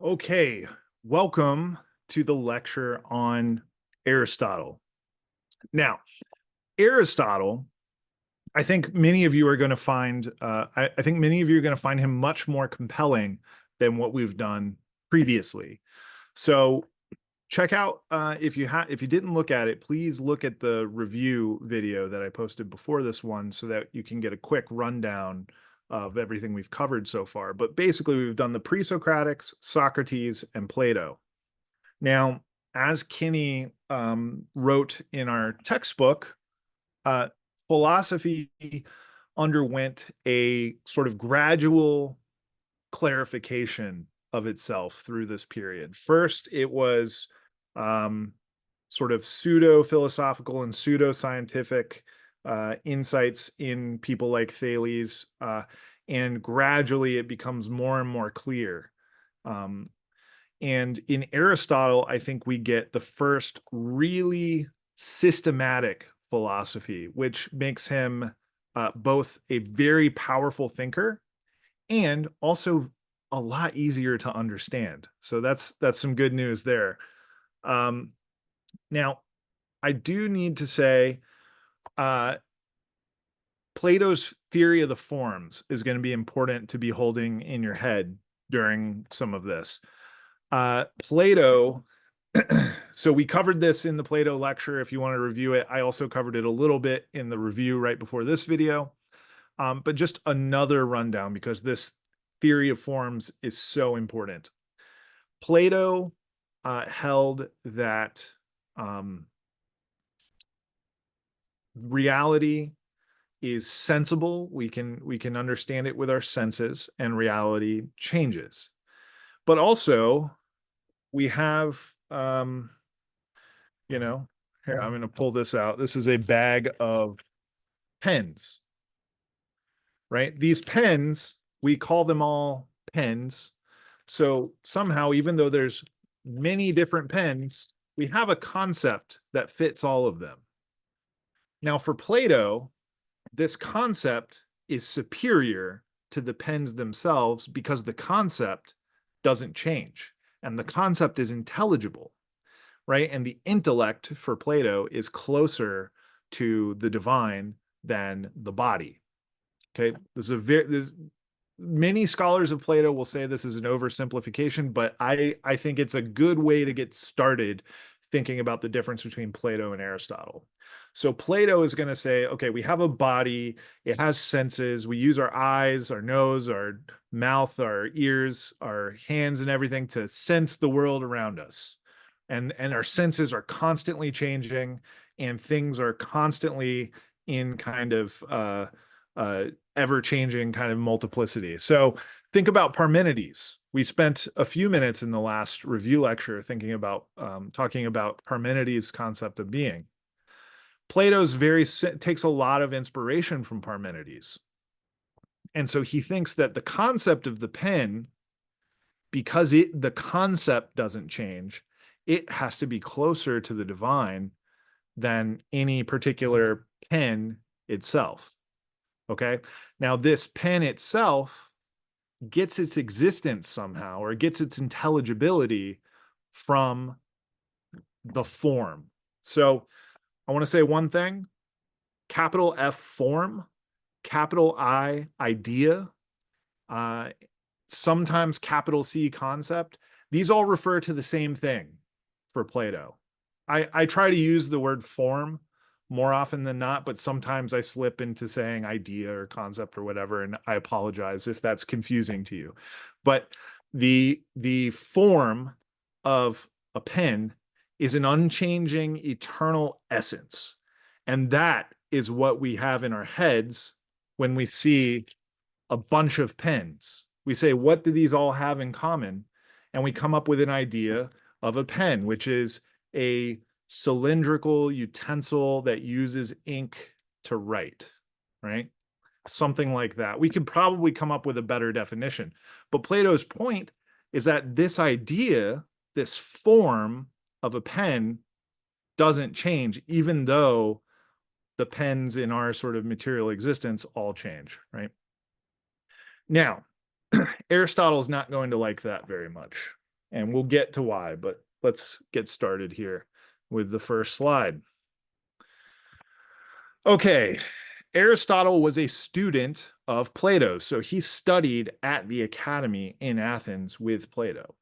Okay, welcome to the lecture on Aristotle. Now, Aristotle, I think many of you are going to find, I think many of you are going to find him much more compelling than what we've done previously. So check out if you didn't look at it, please look at the review video that I posted before this one so that you can get a quick rundown of everything we've covered so far. But basically, we've done the pre-Socratics, Socrates, and Plato. Now, as Kinney wrote in our textbook, uh, philosophy underwent a sort of gradual clarification of itself through this period. First, it was um, sort of pseudo-philosophical and pseudo-scientific insights in people like Thales, and gradually it becomes more and more clear. Um, and in Aristotle, I think we get the first really systematic philosophy, which makes him both a very powerful thinker and also a lot easier to understand. So that's some good news there. Um, Now, I do need to say, uh, Plato's theory of the forms is going to be important to be holding in your head during some of this. Plato, so we covered this in the Plato lecture. If you want to review it, I also covered it a little bit in the review right before this video. But just another rundown because this theory of forms is so important. Plato held that reality is sensible. We can understand it with our senses, and reality changes. But also, we have here I'm going to pull this out. This is a bag of pens, right? These pens, we call them all pens. So somehow, even though there's many different pens, we have a concept that fits all of them. Now, for Plato, this concept is superior to the pens themselves because the concept doesn't change and the concept is intelligible, right? And the intellect for Plato is closer to the divine than the body. Okay, many scholars of Plato will say this is an oversimplification, but I think it's a good way to get started thinking about the difference between Plato and Aristotle. So Plato is going to say, okay, we have a body, it has senses, we use our eyes, our nose, our mouth, our ears, our hands, and everything to sense the world around us. And our senses are constantly changing, and things are constantly in kind of ever-changing kind of multiplicity. So think about Parmenides. We spent a few minutes in the last review lecture thinking about talking about Parmenides' concept of being. Plato's takes a lot of inspiration from Parmenides. And so he thinks that the concept of the pen, because the concept doesn't change, it has to be closer to the divine than any particular pen itself. Okay. Now, this pen itself gets its existence somehow, or gets its intelligibility from the form. So I want to say one thing: capital F form, capital I idea, uh, sometimes capital C concept. These all refer to the same thing for Plato. I try to use the word form more often than not, but sometimes I slip into saying idea or concept or whatever, and I apologize if that's confusing to you. But the form of a pen is an unchanging, eternal essence. And that is what we have in our heads when we see a bunch of pens. We say, what do these all have in common? And we come up with an idea of a pen, which is a cylindrical utensil that uses ink to write, right? Something like that. We could probably come up with a better definition. But Plato's point is that this idea, this form of a pen, doesn't change, even though the pens in our sort of material existence all change, right? Now, Aristotle is not going to like that very much. And we'll get to why, but let's get started here with the first slide. Okay, Aristotle was a student of Plato, so he studied at the academy in Athens with Plato.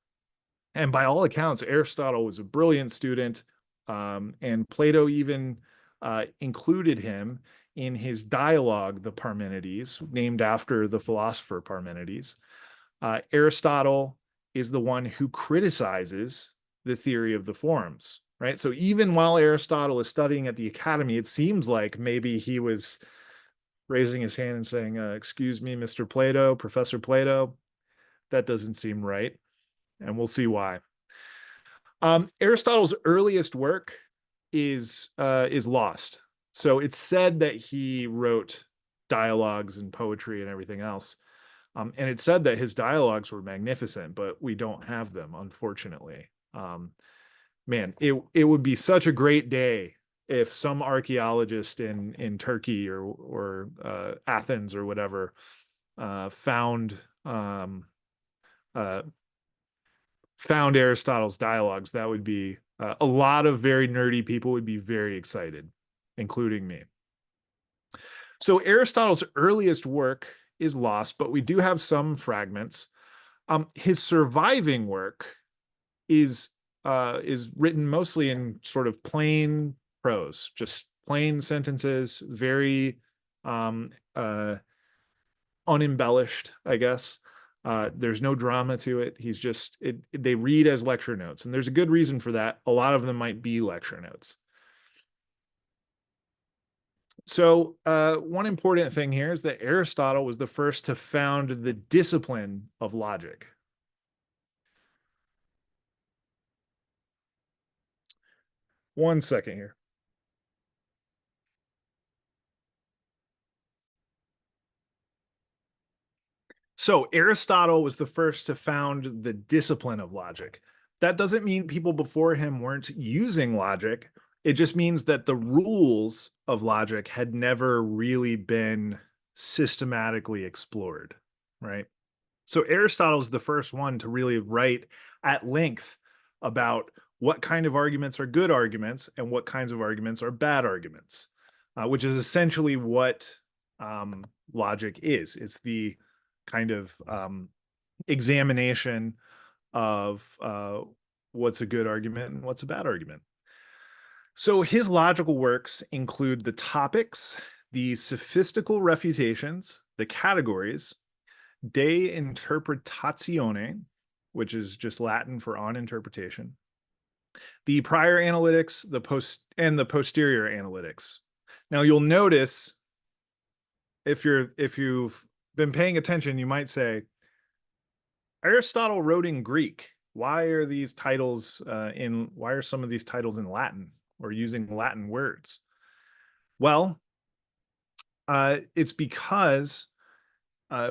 And by all accounts, Aristotle was a brilliant student, and Plato even included him in his dialogue, the Parmenides, named after the philosopher Parmenides. Aristotle is the one who criticizes the theory of the forms, right? So even while Aristotle is studying at the academy, it seems like maybe he was raising his hand and saying, excuse me, Mr. Plato, Professor Plato, that doesn't seem right. And we'll see why. Aristotle's earliest work is lost. So it's said that he wrote dialogues and poetry and everything else. And it said that his dialogues were magnificent, but we don't have them, unfortunately. Man, it would be such a great day if some archaeologist in Turkey or Athens or whatever found Aristotle's dialogues. That would be a lot of very nerdy people would be very excited, including me. So Aristotle's earliest work is lost, but we do have some fragments. His surviving work is written mostly in sort of plain prose, just plain sentences, very unembellished, I guess. There's no drama to it. They read as lecture notes, and there's a good reason for that. A lot of them might be lecture notes. So one important thing here is that Aristotle was the first to found the discipline of logic. One second here. So Aristotle was the first to found the discipline of logic. That doesn't mean people before him weren't using logic. It just means that the rules of logic had never really been systematically explored, right? So Aristotle is the first one to really write at length about what kind of arguments are good arguments and what kinds of arguments are bad arguments, which is essentially what logic is. It's the kind of examination of what's a good argument and what's a bad argument. So his logical works include the topics, the sophistical refutations, the categories, de interpretatione, which is just Latin for on interpretation, the prior analytics, the posterior analytics. Now you'll notice if you've been paying attention, you might say, Aristotle wrote in Greek. Why are some of these titles in Latin or using Latin words? Well, it's because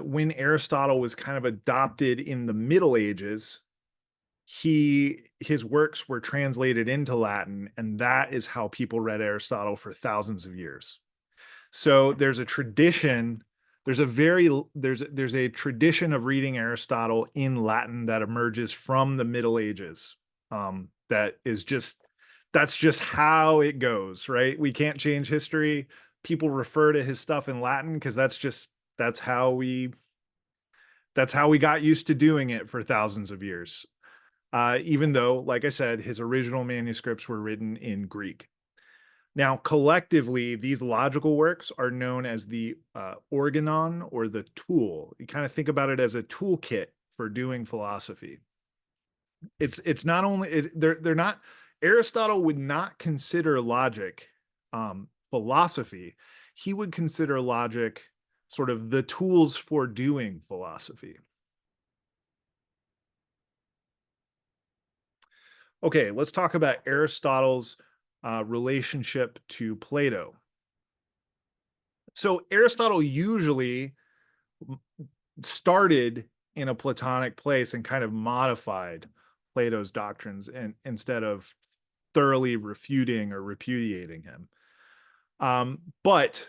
when Aristotle was kind of adopted in the Middle Ages, his works were translated into Latin, and that is how people read Aristotle for thousands of years. So there's a tradition. There's a tradition of reading Aristotle in Latin that emerges from the Middle Ages. That's just how it goes, right? We can't change history. People refer to his stuff in Latin because that's how we got used to doing it for thousands of years. Even though, like I said, his original manuscripts were written in Greek. Now, collectively, these logical works are known as the organon or the tool. You kind of think about it as a toolkit for doing philosophy. It's not only they're not. Aristotle would not consider logic philosophy. He would consider logic sort of the tools for doing philosophy. Okay, let's talk about Aristotle's relationship to Plato. So Aristotle usually started in a Platonic place and kind of modified Plato's doctrines instead of thoroughly refuting or repudiating him. But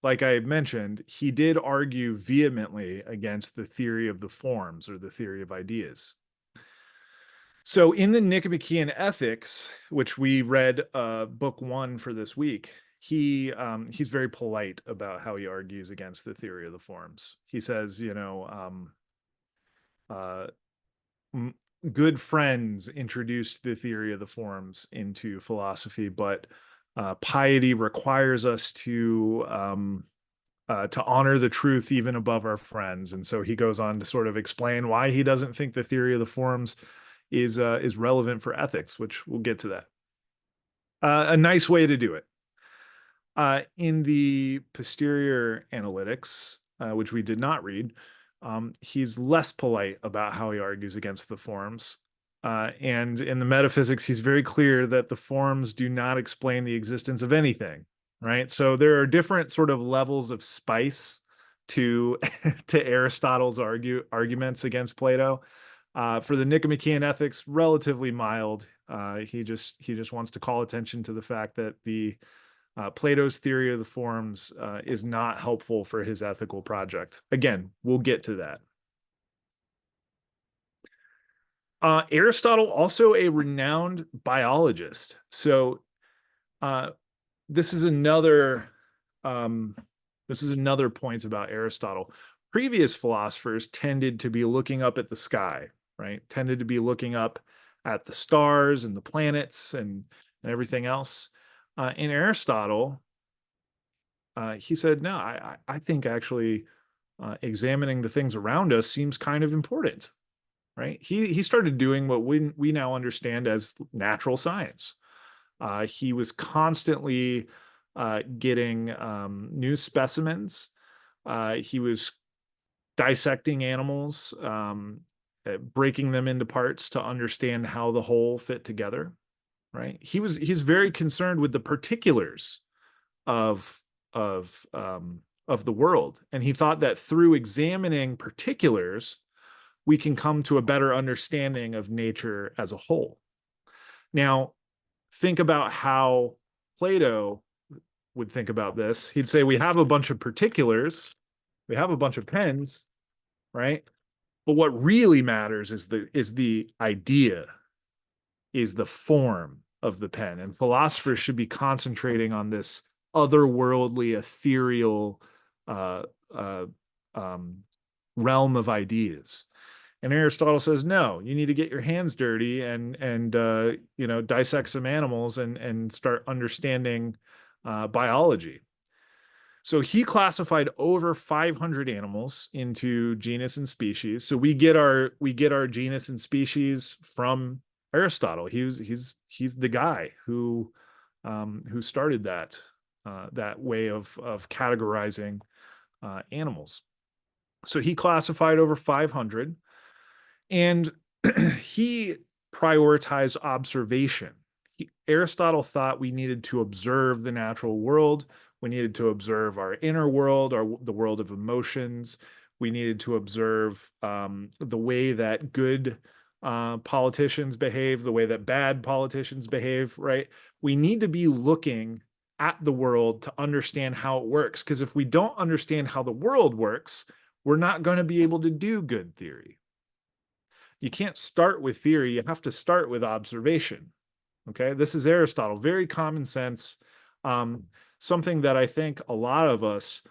like I mentioned, he did argue vehemently against the theory of the forms or the theory of ideas. So in the Nicomachean Ethics, which we read book 1 for this week, he's very polite about how he argues against the theory of the forms. He says, uh, good friends introduced the theory of the forms into philosophy, but piety requires us to honor the truth even above our friends. And so he goes on to sort of explain why he doesn't think the theory of the forms is relevant for ethics, which we'll get to that. A nice way to do it. In the posterior analytics, which we did not read, he's less polite about how he argues against the forms. And in the metaphysics, he's very clear that the forms do not explain the existence of anything, right? So there are different sort of levels of spice to to Aristotle's arguments against Plato. For the Nicomachean Ethics, relatively mild. He just wants to call attention to the fact that the Plato's theory of the forms is not helpful for his ethical project. Again, we'll get to that. Aristotle, also a renowned biologist. So this is another point about Aristotle. Previous philosophers tended to be looking up at the sky, right? Tended to be looking up at the stars and the planets and everything else. In Aristotle, he said, no, I think actually examining the things around us seems kind of important, right? He started doing what we now understand as natural science. He was constantly getting new specimens. He was dissecting animals, breaking them into parts to understand how the whole fit together, right? He's very concerned with the particulars of of the world, and he thought that through examining particulars, we can come to a better understanding of nature as a whole. Now, think about how Plato would think about this. He'd say, we have a bunch of particulars, we have a bunch of pens, right? But what really matters is the idea, is the form of the pen. And philosophers should be concentrating on this otherworldly, ethereal realm of ideas. And Aristotle says, no, you need to get your hands dirty and dissect some animals and start understanding biology. So he classified over 500 animals into genus and species. So we get our genus and species from Aristotle. He's the guy who started that way of categorizing animals. So he classified over 500, and he prioritized observation. Aristotle thought we needed to observe the natural world. We needed to observe our inner world, the world of emotions. We needed to observe the way that good politicians behave, the way that bad politicians behave, right? We need to be looking at the world to understand how it works. Because if we don't understand how the world works, we're not going to be able to do good theory. You can't start with theory. You have to start with observation. Okay, this is Aristotle, very common sense, something that I think a lot of us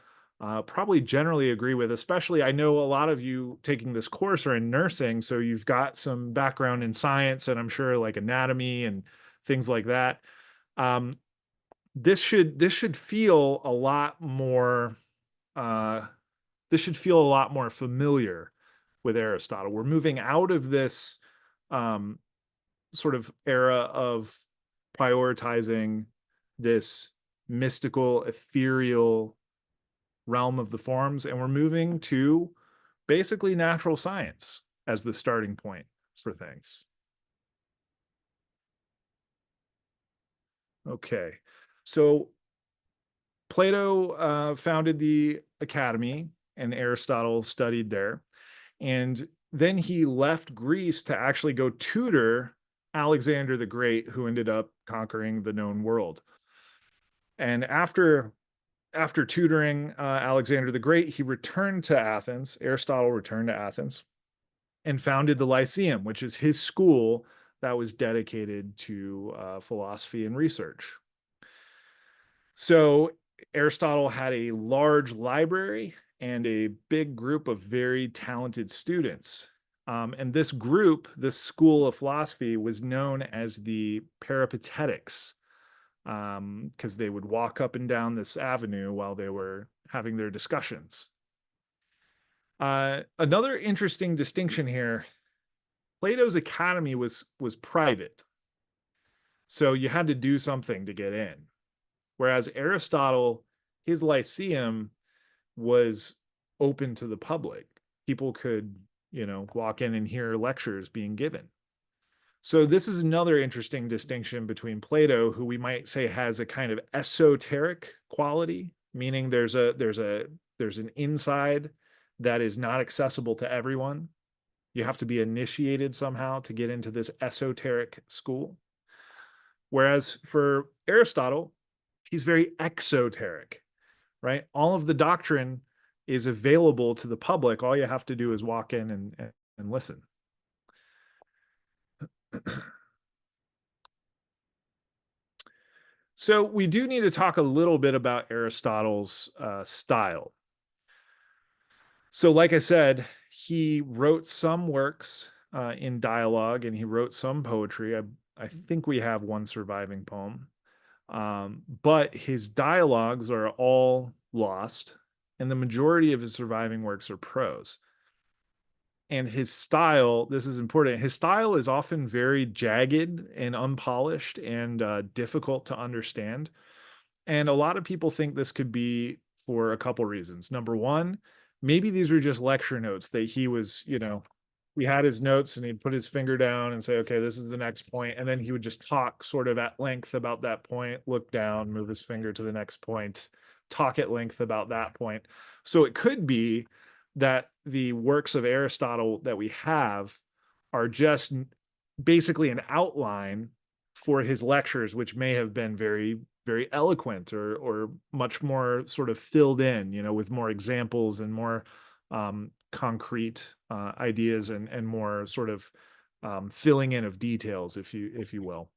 probably generally agree with, especially I know a lot of you taking this course are in nursing, so you've got some background in science and I'm sure like anatomy and things like that. This should feel a lot more familiar with Aristotle. We're moving out of this sort of era of prioritizing this mystical, ethereal realm of the forms, and we're moving to basically natural science as the starting point for things. Okay, so Plato founded the academy, and Aristotle studied there, and then he left Greece to actually go tutor Alexander the Great, who ended up conquering the known world. And after tutoring Alexander the Great, he returned to Athens. Aristotle returned to Athens and founded the Lyceum, which is his school that was dedicated to philosophy and research. So Aristotle had a large library and a big group of very talented students. And this group, this school of philosophy, was known as the Peripatetics, because they would walk up and down this avenue while they were having their discussions. Another interesting distinction here, Plato's academy was private. So you had to do something to get in. Whereas Aristotle, his Lyceum was open to the public. People could, walk in and hear lectures being given. So this is another interesting distinction between Plato, who we might say has a kind of esoteric quality, meaning there's an inside that is not accessible to everyone. You have to be initiated somehow to get into this esoteric school. Whereas for Aristotle, he's very exoteric, right? All of the doctrine is available to the public. All you have to do is walk in and listen. So we do need to talk a little bit about Aristotle's style. So like I said, he wrote some works in dialogue, and he wrote some poetry. I think we have one surviving poem. But his dialogues are all lost, and the majority of his surviving works are prose. And his style, this is important, his style is often very jagged and unpolished and difficult to understand. And a lot of people think this could be for a couple reasons. Number one, maybe these are just lecture notes that he was, we had his notes and he'd put his finger down and say, okay, this is the next point. And then he would just talk sort of at length about that point, look down, move his finger to the next point, talk at length about that point. So it could be that the works of Aristotle that we have are just basically an outline for his lectures, which may have been very, very eloquent or much more sort of filled in, with more examples and more concrete ideas and more sort of filling in of details, if you will.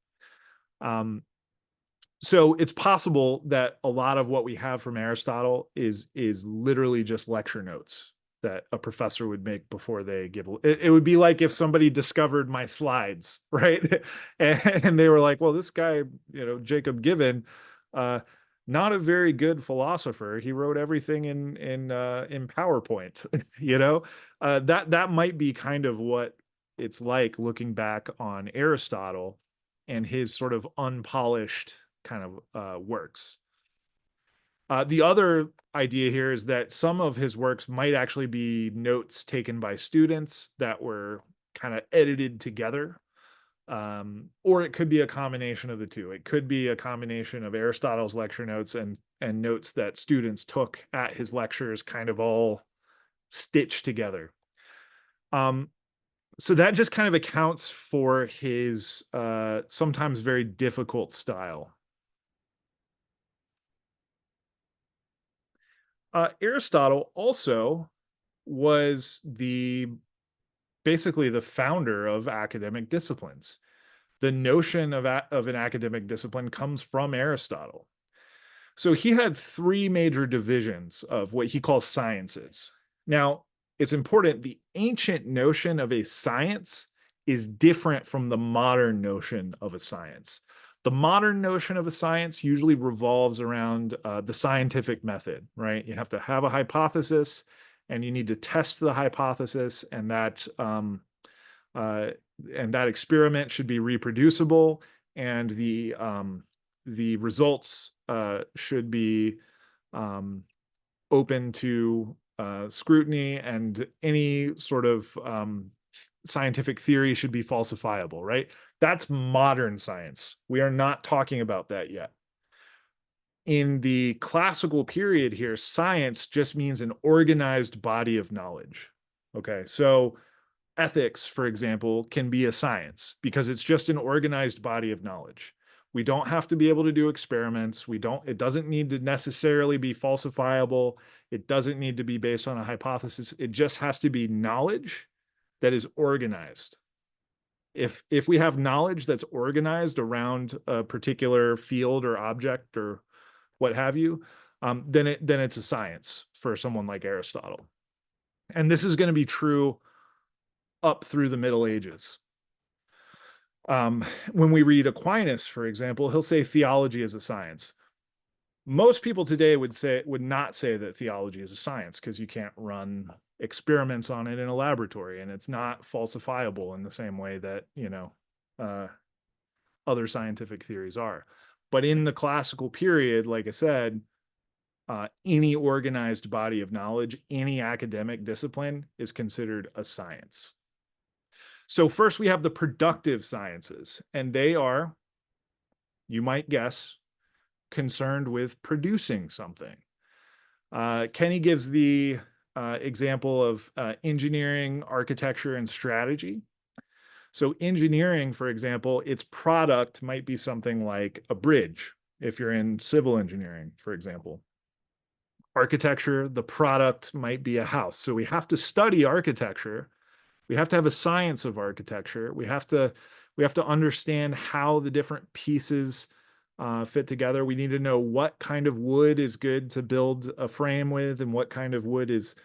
So it's possible that a lot of what we have from Aristotle is literally just lecture notes that a professor would make before they give it would be like if somebody discovered my slides, right? And they were like, well, this guy, Jacob Given, not a very good philosopher. He wrote everything in PowerPoint, that might be kind of what it's like looking back on Aristotle and his sort of unpolished kind of works. The other idea here is that some of his works might actually be notes taken by students that were kind of edited together. Or it could be a combination of the two. It could be a combination of Aristotle's lecture notes and notes that students took at his lectures, kind of all stitched together. So that just kind of accounts for his sometimes very difficult style. Aristotle also was basically the founder of academic disciplines. The notion of an academic discipline comes from Aristotle. So he had three major divisions of what he calls sciences. Now, it's important, the ancient notion of a science is different from the modern notion of a science. The modern notion of a science usually revolves around the scientific method, right? You have to have a hypothesis and you need to test the hypothesis, and that experiment should be reproducible, and the results should be open to scrutiny, and any sort of scientific theory should be falsifiable, right? That's modern science. We are not talking about that yet. In the classical period here, science just means an organized body of knowledge. Okay, so ethics, for example, can be a science because it's just an organized body of knowledge. We don't have to be able to do experiments. It doesn't need to necessarily be falsifiable. It doesn't need to be based on a hypothesis. It just has to be knowledge that is organized. If we have knowledge that's organized around a particular field or object or what have you, then it's a science for someone like Aristotle. And this is going to be true up through the Middle Ages. When we read Aquinas, for example, he'll say theology is a science. Most people today would not say that theology is a science because you can't run experiments on it in a laboratory, and it's not falsifiable in the same way that other scientific theories are. But in the classical period, like I said, any organized body of knowledge, any academic discipline is considered a science. So first we have the productive sciences, and they are, you might guess, concerned with producing something. Kenny gives the example of engineering, architecture, and strategy. So engineering, for example, its product might be something like a bridge, if you're in civil engineering, for example. Architecture, the product might be a house. So we have to study architecture. We have to have a science of architecture. We have to understand how the different pieces fit together. We need to know what kind of wood is good to build a frame with and what kind of wood is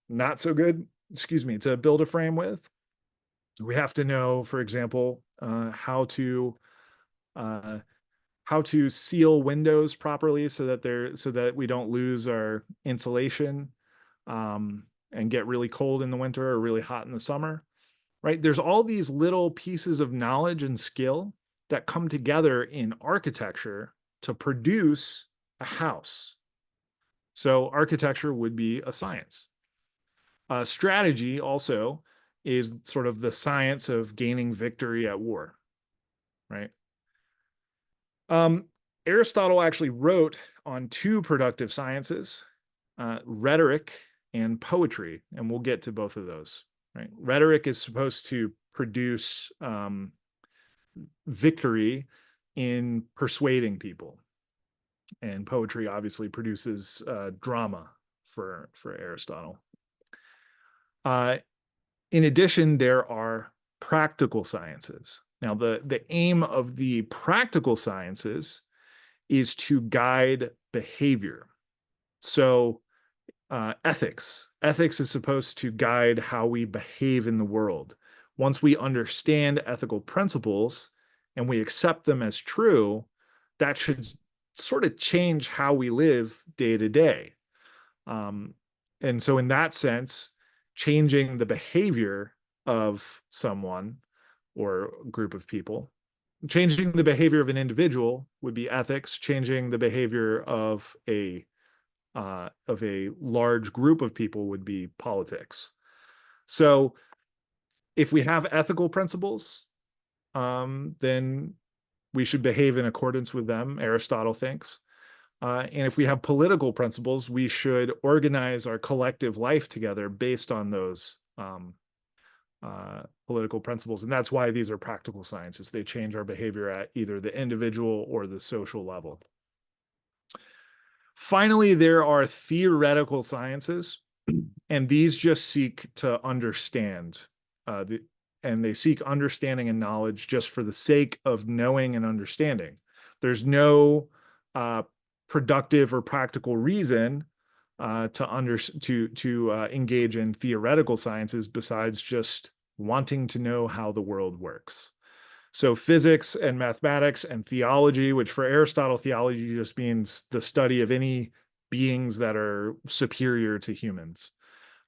not so good, to build a frame with. We have to know, for example, how to seal windows properly so that we don't lose our insulation and get really cold in the winter or really hot in the summer, right? There's all these little pieces of knowledge and skill that come together in architecture to produce a house. So architecture would be a science. Strategy also is sort of the science of gaining victory at war, right? Aristotle actually wrote on two productive sciences, rhetoric and poetry, and we'll get to both of those, right? Rhetoric is supposed to produce victory in persuading people, and poetry obviously produces drama for Aristotle. In addition, there are practical sciences. Now, the aim of the practical sciences is to guide behavior. So ethics is supposed to guide how we behave in the world. Once we understand ethical principles and we accept them as true, that should sort of change how we live day to day. And so in that sense, changing the behavior of someone or a group of people, changing the behavior of an individual would be ethics. Changing the behavior of a large group of people would be politics. So if we have ethical principles, then we should behave in accordance with them, Aristotle thinks. And if we have political principles, we should organize our collective life together based on those political principles. And that's why these are practical sciences. They change our behavior at either the individual or the social level. Finally, there are theoretical sciences, and these just seek to understand, and they seek understanding and knowledge just for the sake of knowing and understanding. There's no productive or practical reason to engage in theoretical sciences besides just wanting to know how the world works. So physics and mathematics and theology, which for Aristotle, theology just means the study of any beings that are superior to humans.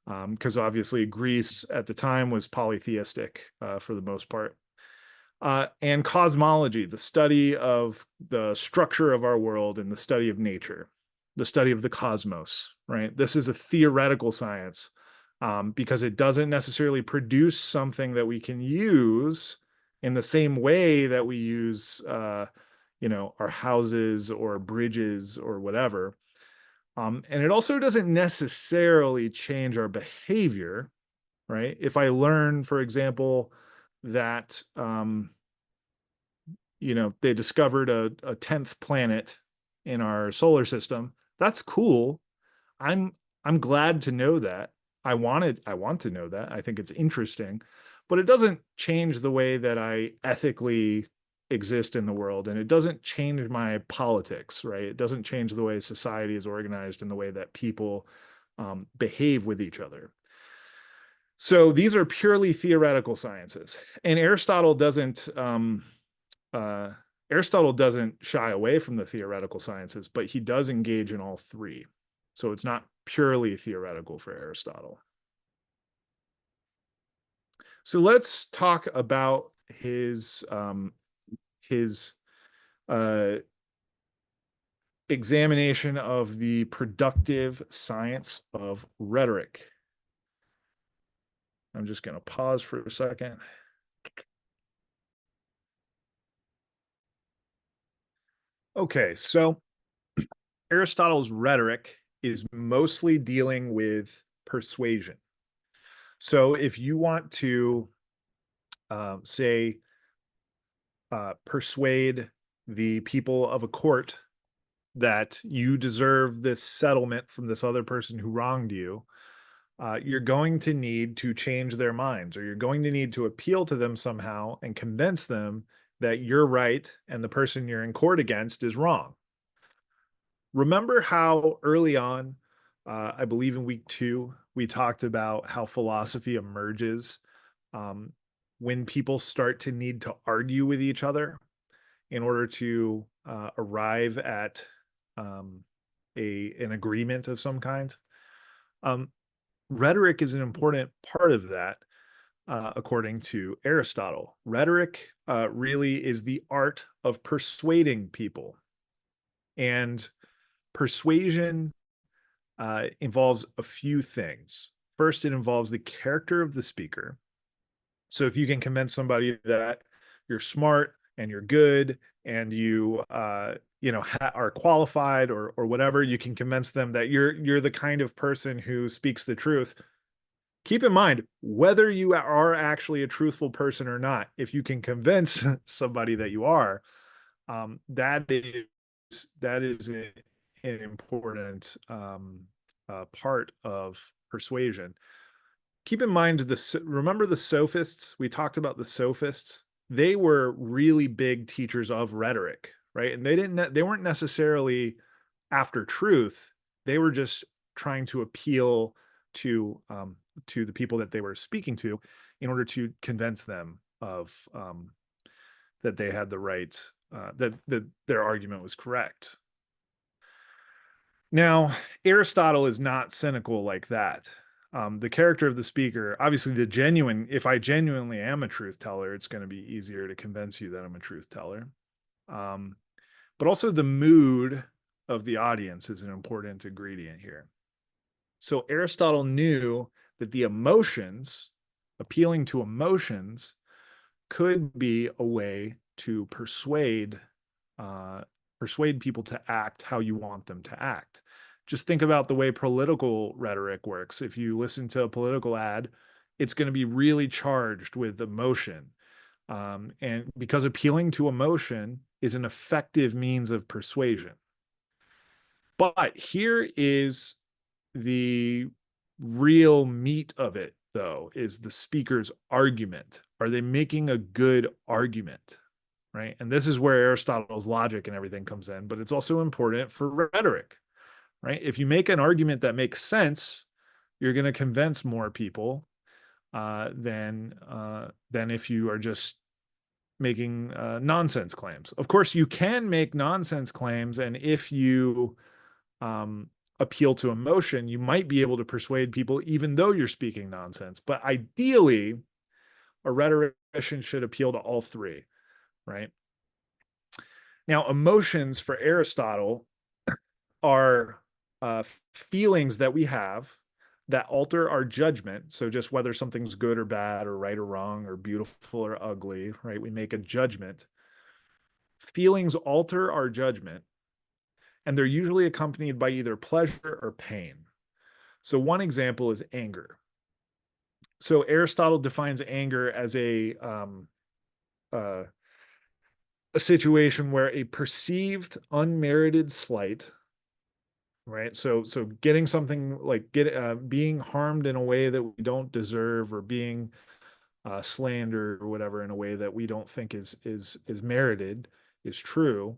Because obviously Greece at the time was polytheistic for the most part. And cosmology, the study of the structure of our world and the study of nature, the study of the cosmos, right? This is a theoretical science because it doesn't necessarily produce something that we can use in the same way that we use, our houses or bridges or whatever. And it also doesn't necessarily change our behavior, right? If I learn, for example, that, they discovered a 10th planet in our solar system, that's cool. I'm glad to know that. I want to know that. I think it's interesting. but it doesn't change the way that I ethically exist in the world, and it doesn't change my politics, right? It doesn't change the way society is organized and the way that people behave with each other. So these are purely theoretical sciences, and uh, Aristotle doesn't shy away from the theoretical sciences, but he does engage in all three. So it's not purely theoretical for Aristotle. So let's talk about his uh, examination of the productive science of rhetoric. I'm just going to pause for a second. Okay, so Aristotle's rhetoric is mostly dealing with persuasion. So if you want to say persuade the people of a court that you deserve this settlement from this other person who wronged you, you're going to need to change their minds, or you're going to need to appeal to them somehow and convince them that you're right and the person you're in court against is wrong. Remember how early on, I believe in week 2, we talked about how philosophy emerges um, when people start to need to argue with each other in order to arrive at an agreement of some kind. Rhetoric is an important part of that, according to Aristotle. Rhetoric really is the art of persuading people. And persuasion involves a few things. First, it involves the character of the speaker. So if you can convince somebody that you're smart and you're good and you are qualified or whatever, you can convince them that you're the kind of person who speaks the truth. Keep in mind, whether you are actually a truthful person or not, if you can convince somebody that you are, that is an important part of persuasion. Keep in mind remember the sophists? We talked about the sophists. They were really big teachers of rhetoric, right? And they weren't necessarily after truth. They were just trying to appeal to the people that they were speaking to in order to convince them of that they had the right, that their argument was correct. Now, Aristotle is not cynical like that. The character of the speaker, obviously, if I genuinely am a truth teller, it's going to be easier to convince you that I'm a truth teller. But also the mood of the audience is an important ingredient here. So Aristotle knew that the emotions, appealing to emotions, could be a way to persuade people to act how you want them to act. Just think about the way political rhetoric works. If you listen to a political ad, it's going to be really charged with emotion. And because appealing to emotion is an effective means of persuasion. But here is the real meat of it, though, is the speaker's argument. Are they making a good argument? Right? And this is where Aristotle's logic and everything comes in, but it's also important for rhetoric, right? If you make an argument that makes sense, you're going to convince more people than if you are just making nonsense claims. Of course, you can make nonsense claims, and if you appeal to emotion, you might be able to persuade people even though you're speaking nonsense. But ideally, a rhetorician should appeal to all three, right? Now, emotions for Aristotle are feelings that we have that alter our judgment. So just whether something's good or bad or right or wrong or beautiful or ugly, right? We make a judgment. Feelings alter our judgment, and they're usually accompanied by either pleasure or pain. So one example is anger. So Aristotle defines anger as a situation where a perceived unmerited slight, right? So getting something like being harmed in a way that we don't deserve, or being slander or whatever in a way that we don't think is merited, is true.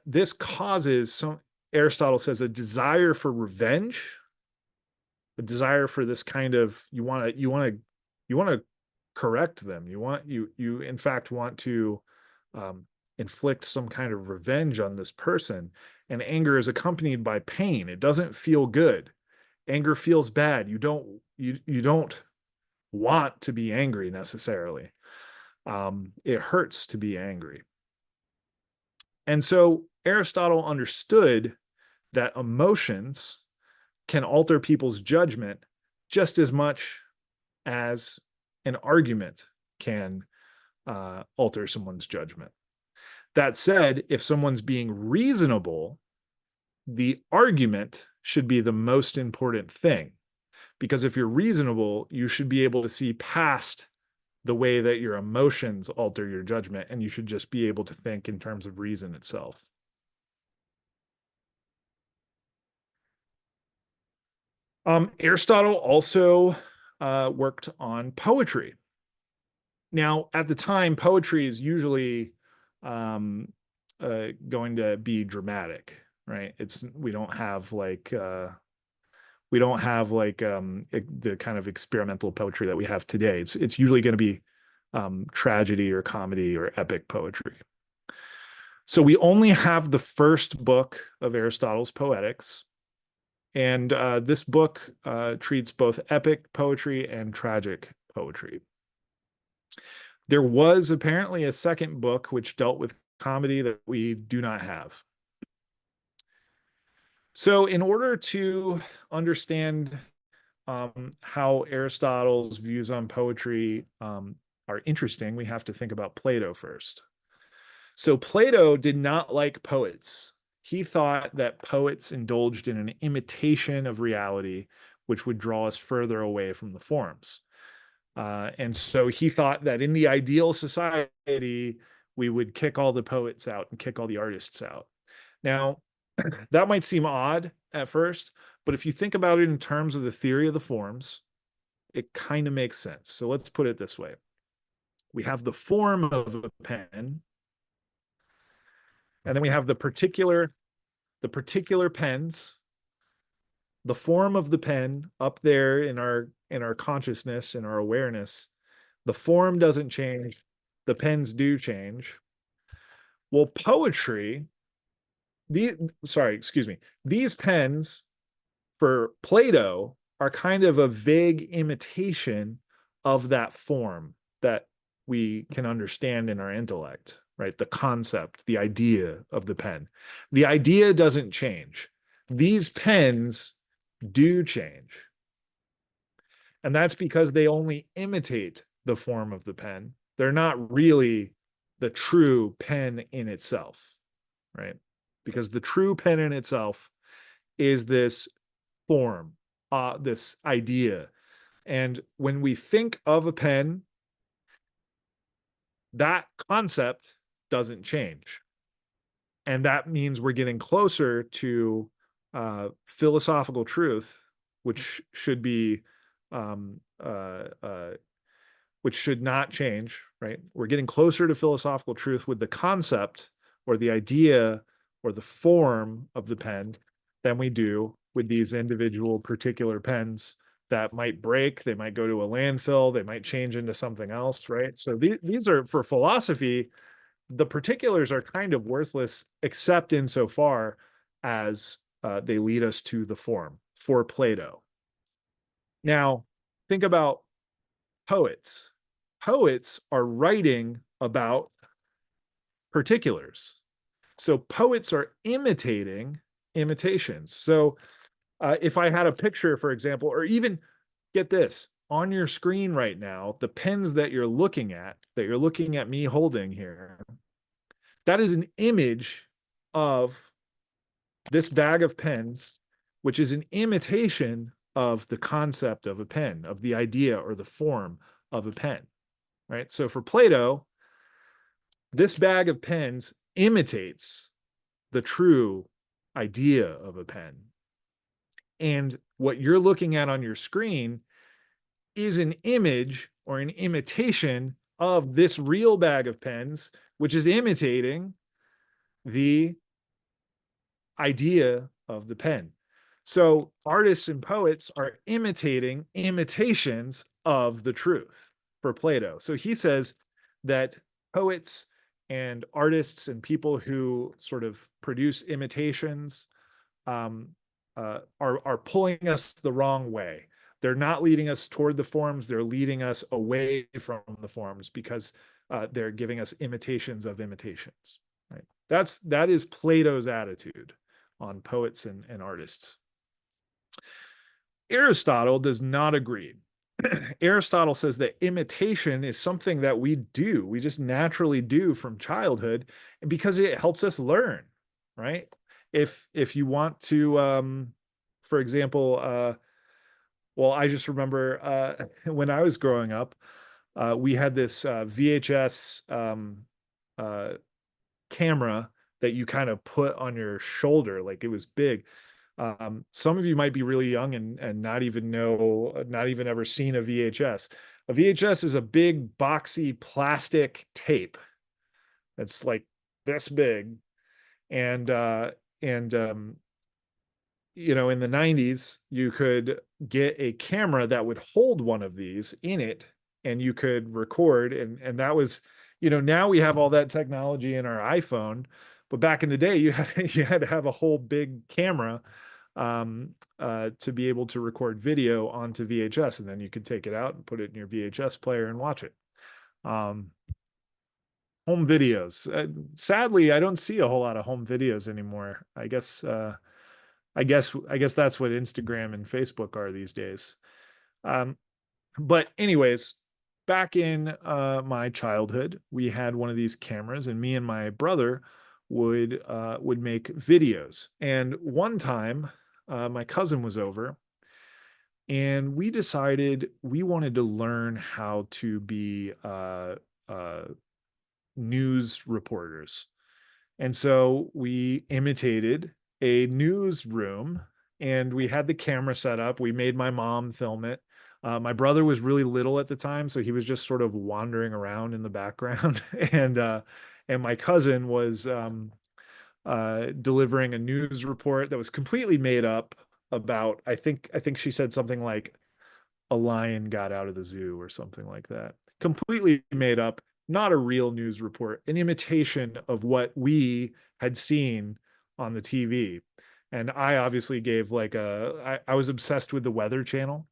This causes some, Aristotle says, a desire for revenge, a desire for this kind of, you want to correct them. You in fact want to inflict some kind of revenge on this person. And anger is accompanied by pain. It doesn't feel good. Anger feels bad. You don't want to be angry necessarily. It hurts to be angry. And so Aristotle understood that emotions can alter people's judgment just as much as an argument can alter someone's judgment. That said, if someone's being reasonable, the argument should be the most important thing. Because if you're reasonable, you should be able to see past the way that your emotions alter your judgment, and you should just be able to think in terms of reason itself. Aristotle also worked on poetry. Now, at the time, poetry is usually going to be dramatic, right? We don't have like the kind of experimental poetry that we have today. It's usually going to be tragedy or comedy or epic poetry. So we only have the first book of Aristotle's Poetics, and this book treats both epic poetry and tragic poetry. There was apparently a second book which dealt with comedy that we do not have. So in order to understand how Aristotle's views on poetry are interesting, we have to think about Plato first. So Plato did not like poets. He thought that poets indulged in an imitation of reality, which would draw us further away from the forms. And so he thought that in the ideal society, we would kick all the poets out and kick all the artists out. Now, that might seem odd at first, but if you think about it in terms of the theory of the forms, it kind of makes sense. So let's put it this way. We have the form of a pen, and then we have the particular pens, the form of the pen up there in our consciousness, in our awareness. The form doesn't change, the pens do change. Well, poetry, these pens for Plato are kind of a vague imitation of that form that we can understand in our intellect, right? The concept, the idea of the pen. The idea doesn't change. These pens do change. And that's because they only imitate the form of the pen. They're not really the true pen in itself, right? Because the true pen in itself is this form, this idea. And when we think of a pen, that concept doesn't change. And that means we're getting closer to philosophical truth, which should be which should not change, right? We're getting closer to philosophical truth with the concept or the idea or the form of the pen than we do with these individual particular pens that might break, they might go to a landfill, they might change into something else, right? So these are, for philosophy, the particulars are kind of worthless, except insofar as they lead us to the form for Plato. Now, think about poets. Poets are writing about particulars. So poets are imitating imitations. So if I had a picture, for example, or even get this on your screen right now, the pens that you're looking at me holding here, that is an image of this bag of pens, which is an imitation of the concept of a pen, of the idea or the form of a pen, right? So for Plato, this bag of pens imitates the true idea of a pen. And what you're looking at on your screen is an image or an imitation of this real bag of pens, which is imitating the idea of the pen. So artists and poets are imitating imitations of the truth for Plato. So he says that poets and artists and people who sort of produce imitations um, are pulling us the wrong way. They're not leading us toward the forms; they're leading us away from the forms because they're giving us imitations of imitations. Right? That is Plato's attitude on poets and artists. Aristotle does not agree. Aristotle says that imitation is something that we do. We just naturally do from childhood because it helps us learn, right? If you want to, for example, well, I just remember when I was growing up, we had this VHS uh, camera that you kind of put on your shoulder, like it was big. Some of you might be really young and not even know, not even ever seen a VHS. A VHS is a big boxy plastic tape that's like this big, and and you know, in the 90s, you could get a camera that would hold one of these in it, and you could record, and that was, you know, now we have all that technology in our iPhone, but back in the day, you had to have a whole big camera to be able to record video onto VHS, and then you could take it out and put it in your VHS player and watch it. Um, Home videos. Sadly, I don't see a whole lot of home videos anymore. I guess that's what Instagram and Facebook are these days. Um, but anyways, back in my childhood, we had one of these cameras, and me and my brother would make videos. And one time, my cousin was over, and we decided we wanted to learn how to be uh, news reporters. And so we imitated a newsroom, and we had the camera set up. We made my mom film it. My brother was really little at the time, so he was just sort of wandering around in the background. And my cousin was delivering a news report that was completely made up about, I think she said something like a lion got out of the zoo or something like that. Completely made up, not a real news report, an imitation of what we had seen on the TV. And I obviously gave like I was obsessed with the Weather Channel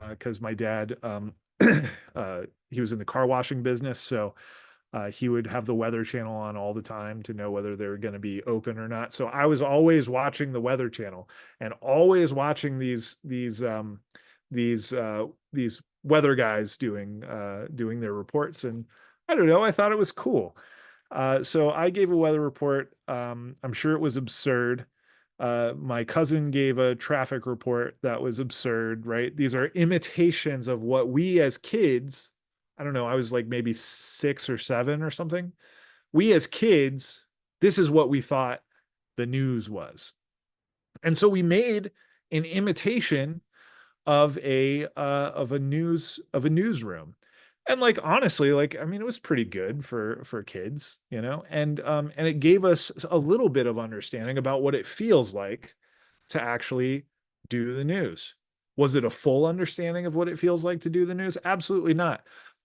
because my dad, he was in the car washing business. So he would have the Weather Channel on all the time to know whether they were going to be open or not. So I was always watching the Weather Channel and always watching these weather guys doing their reports. And I don't know, I thought it was cool. So I gave a weather report. I'm sure it was absurd. My cousin gave a traffic report that was absurd, right? These are imitations of what we as kids, I don't know, I was like maybe 6 or 7 or something. We as kids, this is what we thought the news was. And so we made an imitation of a newsroom. And like honestly, like I mean, it was pretty good for kids, you know, and it gave us a little bit of understanding about what it feels like to actually do the news. Was it a full understanding of what it feels like to do the news? Absolutely not.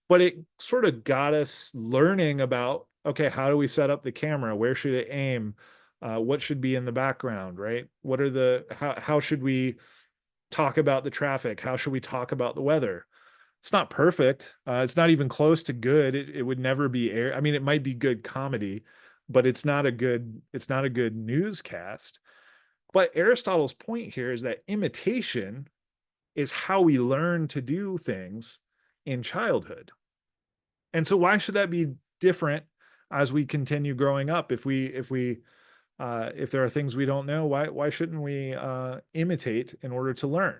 But it sort of got us learning about, okay, how do we set up the camera? Where should it aim? What should be in the background, right? What are the how should we talk about the traffic? How should we talk about the weather? It's not perfect. It's not even close to good. It would never be air. I mean, it might be good comedy, but it's not a good newscast. But Aristotle's point here is that imitation is how we learn to do things in childhood. And so why should that be different as we continue growing up? If there are things we don't know, why shouldn't we imitate in order to learn?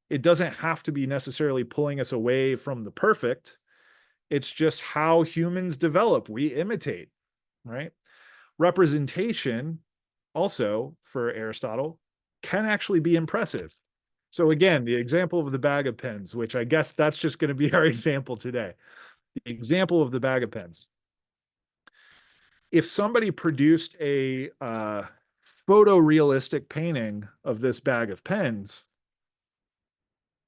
It doesn't have to be necessarily pulling us away from the perfect. It's just how humans develop. We imitate, right? Representation, also for Aristotle, can actually be impressive. So again, the example of the bag of pens, which I guess that's just going to be our example today. The example of the bag of pens. If somebody produced a photorealistic painting of this bag of pens,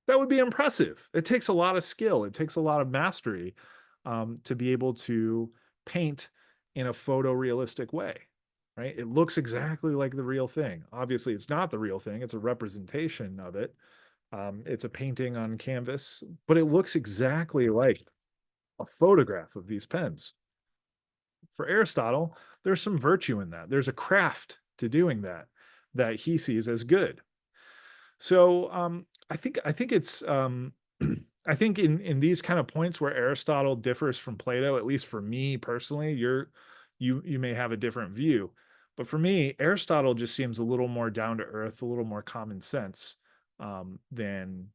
that would be impressive. It takes a lot of skill. It takes a lot of mastery to be able to paint in a photorealistic way, right? It looks exactly like the real thing. Obviously, it's not the real thing. It's a representation of it. It's a painting on canvas, but it looks exactly like a photograph of these pens. For Aristotle, there's some virtue in that. There's a craft to doing that that he sees as good. So I think it's I think in these kind of points where Aristotle differs from Plato, at least for me personally, you may have a different view, but for me, Aristotle just seems a little more down to earth, a little more common sense than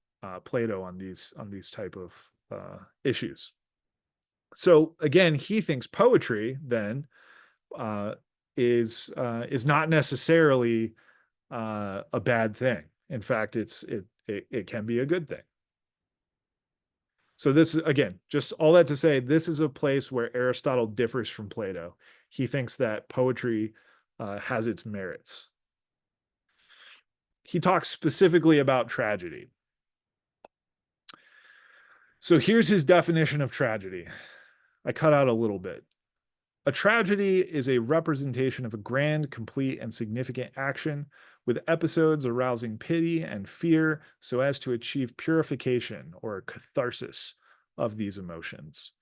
Plato on these type of issues. So again, he thinks poetry then uh, is not necessarily a bad thing. In fact, it can be a good thing. So this is again, just all that to say, this is a place where Aristotle differs from Plato. He thinks that poetry has its merits. He talks specifically about tragedy. So here's his definition of tragedy. I cut out a little bit. A tragedy is a representation of a grand, complete, and significant action with episodes arousing pity and fear so as to achieve purification or catharsis of these emotions.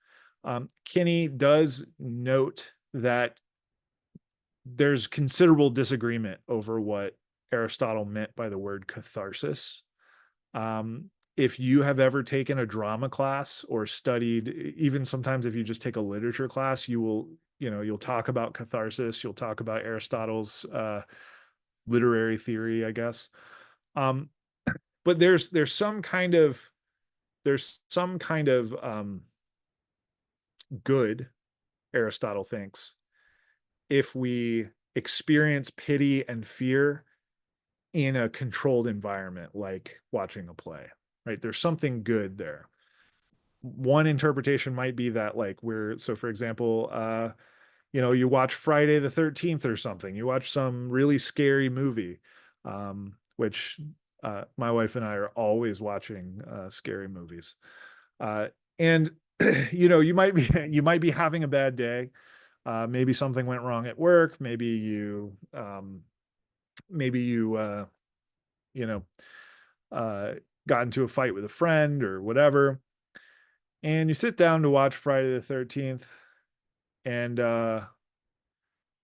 Kinney does note that there's considerable disagreement over what Aristotle meant by the word catharsis. If you have ever taken a drama class or studied, even sometimes if you just take a literature class, you'll talk about catharsis, you'll talk about Aristotle's literary theory, I guess. Um, but there's some kind of good, Aristotle thinks, if we experience pity and fear in a controlled environment, like watching a play, right? There's something good there. One interpretation might be that, like, so for example, you watch Friday the 13th or something, you watch some really scary movie, which my wife and I are always watching scary movies. And you might be having a bad day. Maybe something went wrong at work. Maybe you you know got into a fight with a friend or whatever, and you sit down to watch Friday the 13th, and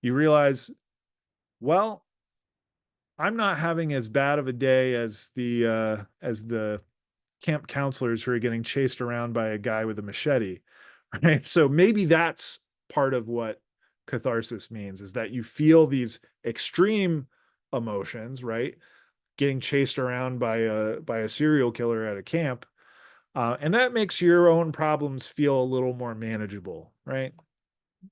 you realize, well, I'm not having as bad of a day as the camp counselors who are getting chased around by a guy with a machete, right? So maybe that's part of what catharsis means, is that you feel these extreme emotions, right? Getting chased around by a serial killer at a camp, and that makes your own problems feel a little more manageable, right?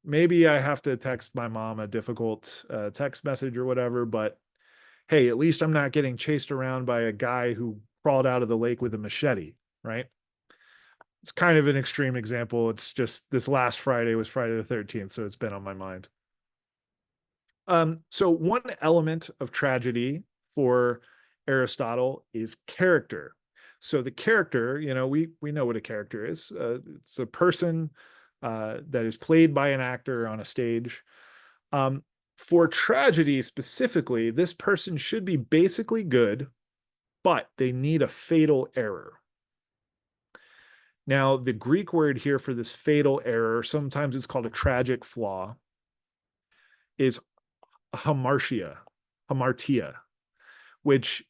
Maybe I have to text my mom a difficult text message or whatever, but hey, at least I'm not getting chased around by a guy who crawled out of the lake with a machete, right? It's kind of an extreme example. It's just this last Friday was Friday the 13th, so it's been on my mind. So one element of tragedy for Aristotle is character. So the character, we know what a character is. It's a person that is played by an actor on a stage. Um, for tragedy specifically, this person should be basically good, but they need a fatal error. Now, the Greek word here for this fatal error, sometimes it's called a tragic flaw, is hamartia, which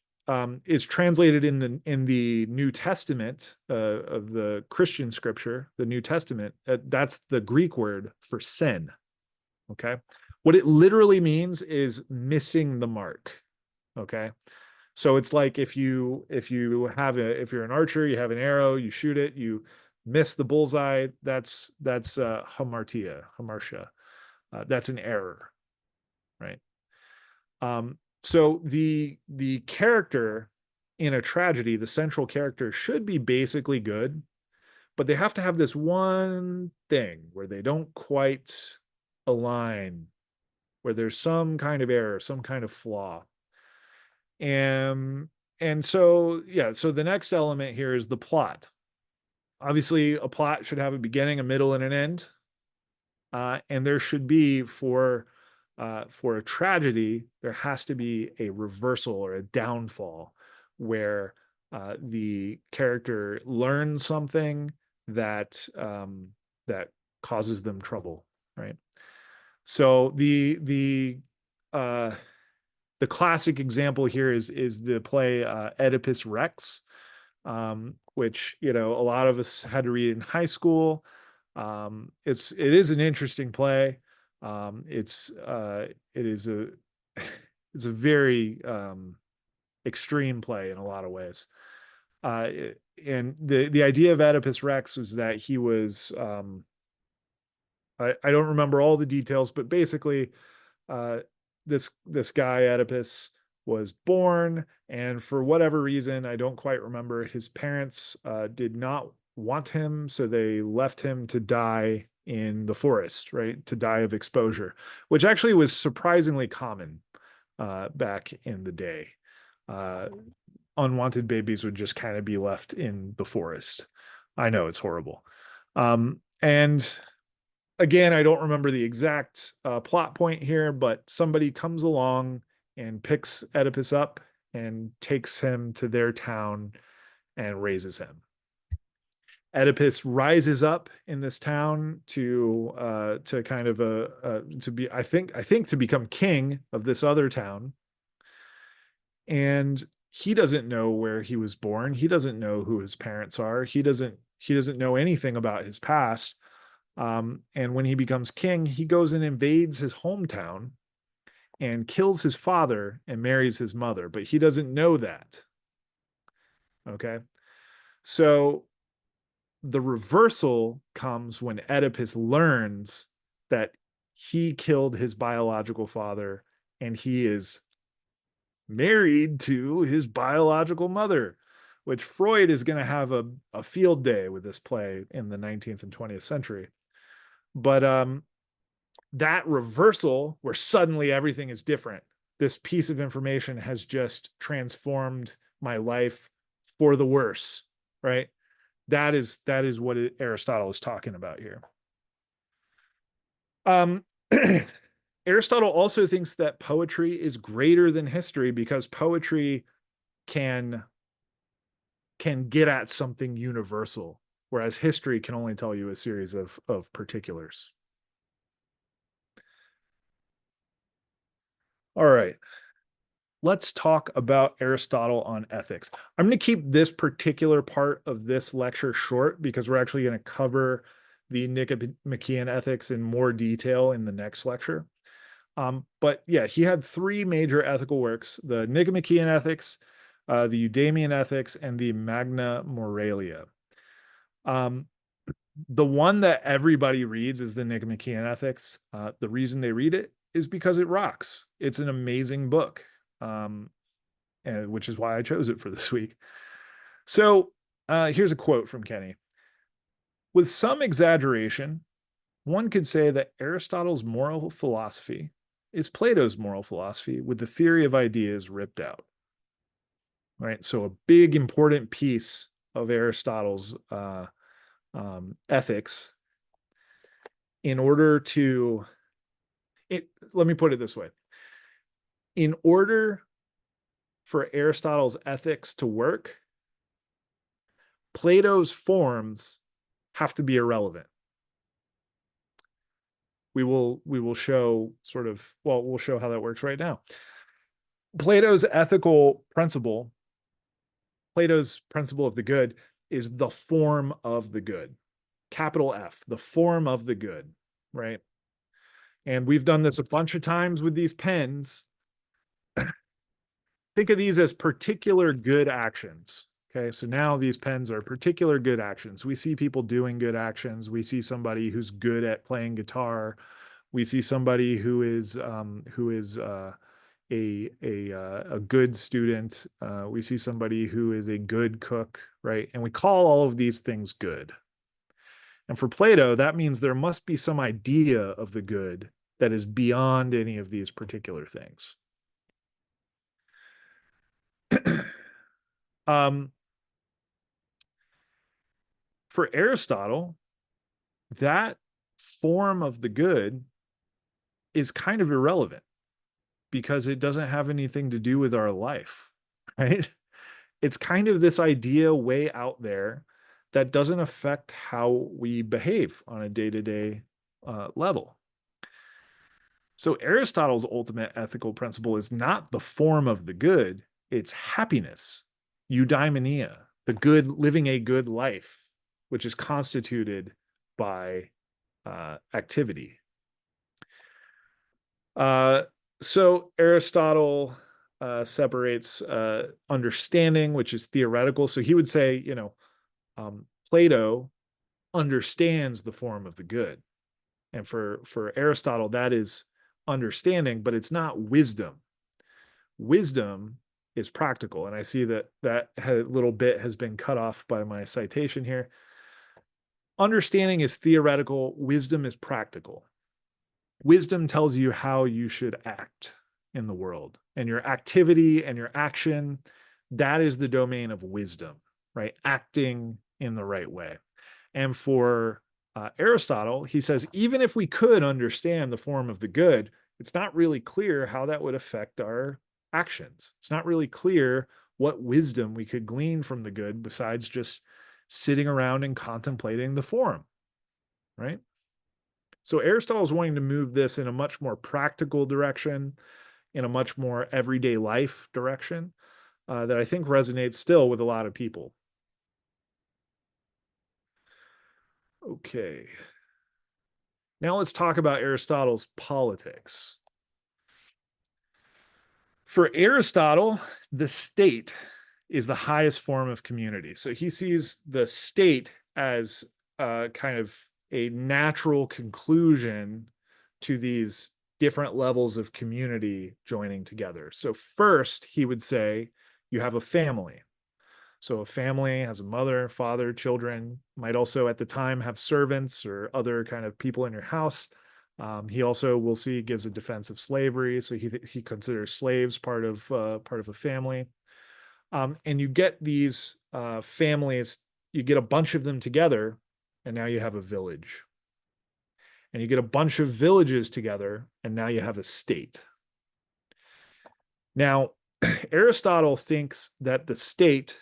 is translated in the New Testament of the Christian scripture, the New Testament. That's the Greek word for sin. Okay, what it literally means is missing the mark. Okay, so it's like if you're an archer, you have an arrow, you shoot it, you miss the bullseye. That's hamartia. That's an error, right? So the character in a tragedy, the central character should be basically good, but they have to have this one thing where they don't quite align, where there's some kind of error, some kind of flaw. And so yeah, so the next element here is the plot. Obviously, a plot should have a beginning, a middle, and an end. And there should be for a tragedy, there has to be a reversal or a downfall where the character learns something that that causes them trouble, right? So uh, the classic example here is the play Oedipus Rex, which a lot of us had to read in high school. It is an interesting play. It is a it's a very extreme play in a lot of ways. Uh, and the idea of Oedipus Rex was that he was I don't remember all the details, but basically uh, this guy Oedipus was born, and for whatever reason, I don't quite remember, his parents did not want him, so they left him to die in the forest, right? To die of exposure, which actually was surprisingly common back in the day. Uh, Unwanted babies would just kind of be left in the forest. I know it's horrible. And again, I don't remember the exact plot point here, but somebody comes along and picks Oedipus up and takes him to their town and raises him. Oedipus rises up in this town to kind of to be, I think to become king of this other town. And he doesn't know where he was born. He doesn't know who his parents are. He doesn't know anything about his past. And when he becomes king, he goes and invades his hometown and kills his father and marries his mother, but he doesn't know that. Okay. So the reversal comes when Oedipus learns that he killed his biological father and he is married to his biological mother, which Freud is going to have a field day with this play in the 19th and 20th century. But that reversal where suddenly everything is different, this piece of information has just transformed my life for the worse, right? That is what Aristotle is talking about here. Aristotle also thinks that poetry is greater than history because poetry can get at something universal, whereas history can only tell you a series of particulars. All right. Let's talk about Aristotle on ethics. I'm going to keep this particular part of this lecture short because we're actually going to cover the Nicomachean ethics in more detail in the next lecture. But yeah, he had three major ethical works: the Nicomachean Ethics, the Eudemian Ethics, and the Magna Moralia. The one that everybody reads is the Nicomachean Ethics. The reason they read it is because it rocks. It's an amazing book, which is why I chose it for this week. So here's a quote from Kenny. With some exaggeration, one could say that Aristotle's moral philosophy is Plato's moral philosophy with the theory of ideas ripped out. Right? So a big important piece of Aristotle's ethics in order to let me put it this way. In order for Aristotle's ethics to work, Plato's forms have to be irrelevant. We will show we'll show how that works right now. Plato's principle of the good is the form of the good. Capital F, the form of the good, right? And we've done this a bunch of times with these pens. Think of these as particular good actions. Okay, so now these pens are particular good actions. We see people doing good actions. We see somebody who's good at playing guitar. We see somebody who is a good student. We see somebody who is a good cook, right? And we call all of these things good. And for Plato, that means there must be some idea of the good that is beyond any of these particular things. um, for Aristotle, that form of the good is kind of irrelevant because it doesn't have anything to do with our life, right? It's kind of this idea way out there that doesn't affect how we behave on a day-to-day level. So Aristotle's ultimate ethical principle is not the form of the good, it's happiness, eudaimonia, the good, living a good life, which is constituted by activity. So Aristotle separates understanding, which is theoretical. So he would say, Plato understands the form of the good. And for Aristotle, that is understanding, but it's not wisdom. Wisdom is practical. And I see that that little bit has been cut off by my citation here. Understanding is theoretical, wisdom is practical. Wisdom tells you how you should act in the world, and your activity and your action, that is the domain of wisdom, right? Acting in the right way. And for Aristotle, he says, even if we could understand the form of the good, it's not really clear how that would affect our actions. It's not really clear what wisdom we could glean from the good besides just sitting around and contemplating the form, right? So Aristotle is wanting to move this in a much more practical direction, in a much more everyday life direction that I think resonates still with a lot of people. Okay. Now let's talk about Aristotle's politics. For Aristotle, the state is the highest form of community. So he sees the state as kind of a natural conclusion to these different levels of community joining together. So first, he would say you have a family. So a family has a mother, father, children, might also at the time have servants or other kind of people in your house. He also, we'll see, gives a defense of slavery. So he considers slaves part of a family. And you get these families, you get a bunch of them together, and now you have a village. And you get a bunch of villages together, and now you have a state. Now, Aristotle thinks that the state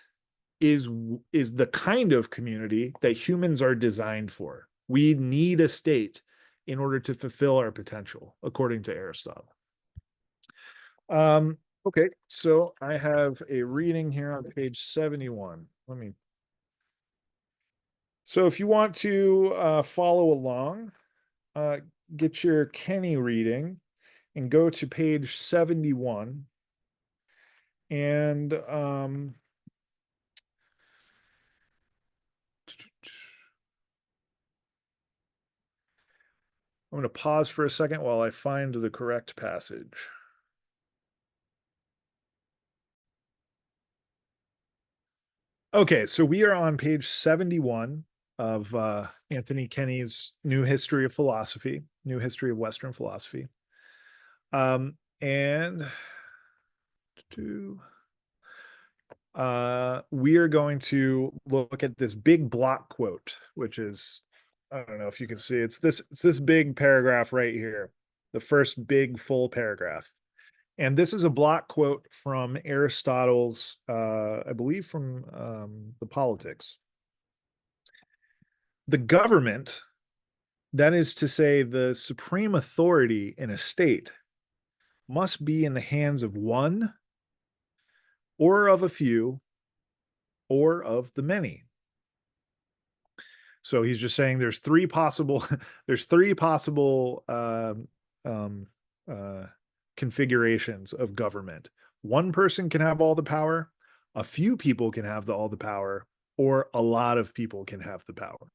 is the kind of community that humans are designed for. We need a state in order to fulfill our potential, according to Aristotle. Okay, so I have a reading here on page 71. So if you want to follow along, get your Kenny reading and go to page 71. And I'm going to pause for a second while I find the correct passage. Okay, so we are on page 71 of Anthony Kenny's New History of Philosophy, New History of Western Philosophy. And we are going to look at this big block quote, which is, I don't know if you can see, it's this big paragraph right here, the first big full paragraph. And this is a block quote from Aristotle's, I believe from the Politics. The government, that is to say, the supreme authority in a state, must be in the hands of one, or of a few, or of the many. So he's just saying there's three possible configurations of government. One person can have all the power, a few people can have all the power, or a lot of people can have the power.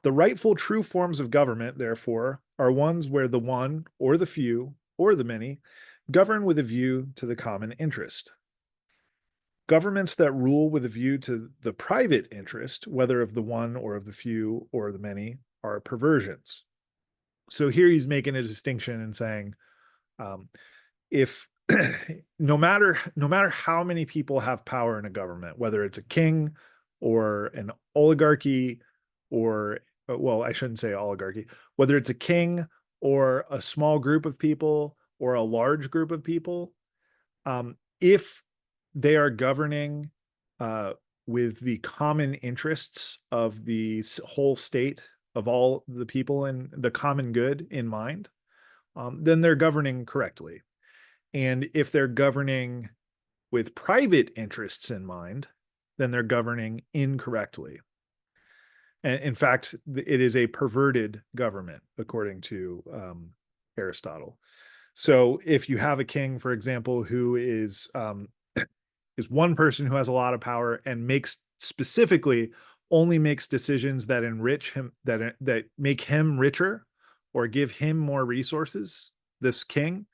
The rightful true forms of government, therefore, are ones where the one or the few or the many govern with a view to the common interest. Governments that rule with a view to the private interest, whether of the one or of the few or the many, are perversions. So here he's making a distinction and saying, if no matter how many people have power in a government, whether it's a king or an oligarchy, or well, I shouldn't say oligarchy, whether it's a king or a small group of people or a large group of people, if they are governing with the common interests of the whole state, of all the people and the common good in mind, then they're governing correctly. And if they're governing with private interests in mind, then they're governing incorrectly. And in fact, it is a perverted government, according to Aristotle. So if you have a king, for example, who is one person who has a lot of power and makes specifically only makes decisions that enrich him, that make him richer or give him more resources, this king,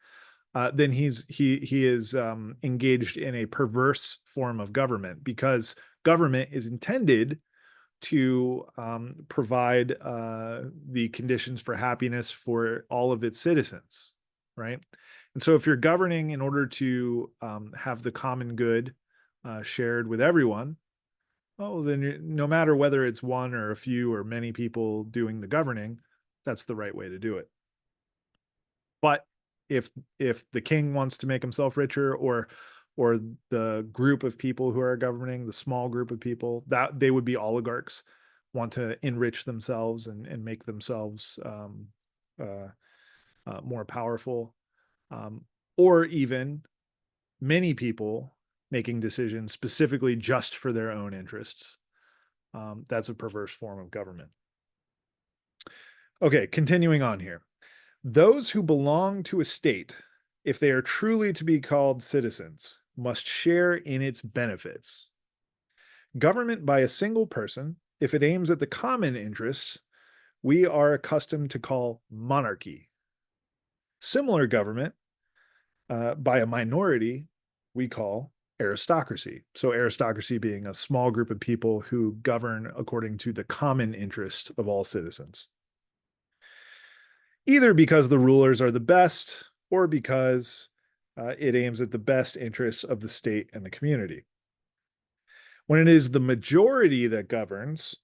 then he is engaged in a perverse form of government, because government is intended to provide the conditions for happiness for all of its citizens, right? And so if you're governing in order to have the common good shared with everyone, oh, then no matter whether it's one or a few or many people doing the governing, that's the right way to do it. But if the king wants to make himself richer, or the group of people who are governing, the small group of people, that they would be oligarchs, want to enrich themselves and make themselves more powerful, or even many people making decisions specifically just for their own interests. That's a perverse form of government. Okay, continuing on here. Those who belong to a state, if they are truly to be called citizens, must share in its benefits. Government by a single person, if it aims at the common interests, we are accustomed to call monarchy. Similar government by a minority, we call aristocracy. So aristocracy being a small group of people who govern according to the common interest of all citizens, either because the rulers are the best or because it aims at the best interests of the state and the community. When it is the majority that governs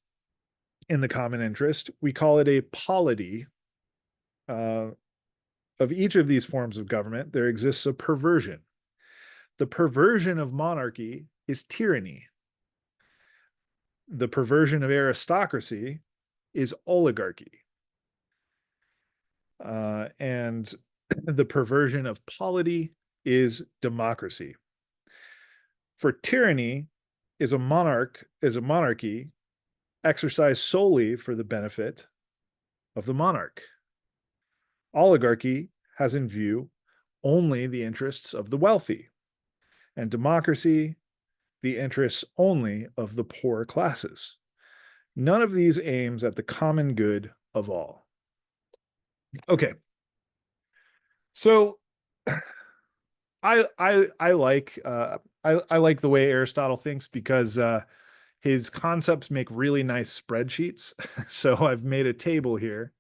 in the common interest, we call it a polity. Of each of these forms of government, there exists a perversion. The perversion of monarchy is tyranny. The perversion of aristocracy is oligarchy. And the perversion of polity is democracy. For tyranny is a monarchy exercised solely for the benefit of the monarch. Oligarchy has in view only the interests of the wealthy, and democracy the interests only of the poor classes. None of these aims at the common good of all. Okay, so I like I like the way Aristotle thinks, because his concepts make really nice spreadsheets. So I've made a table here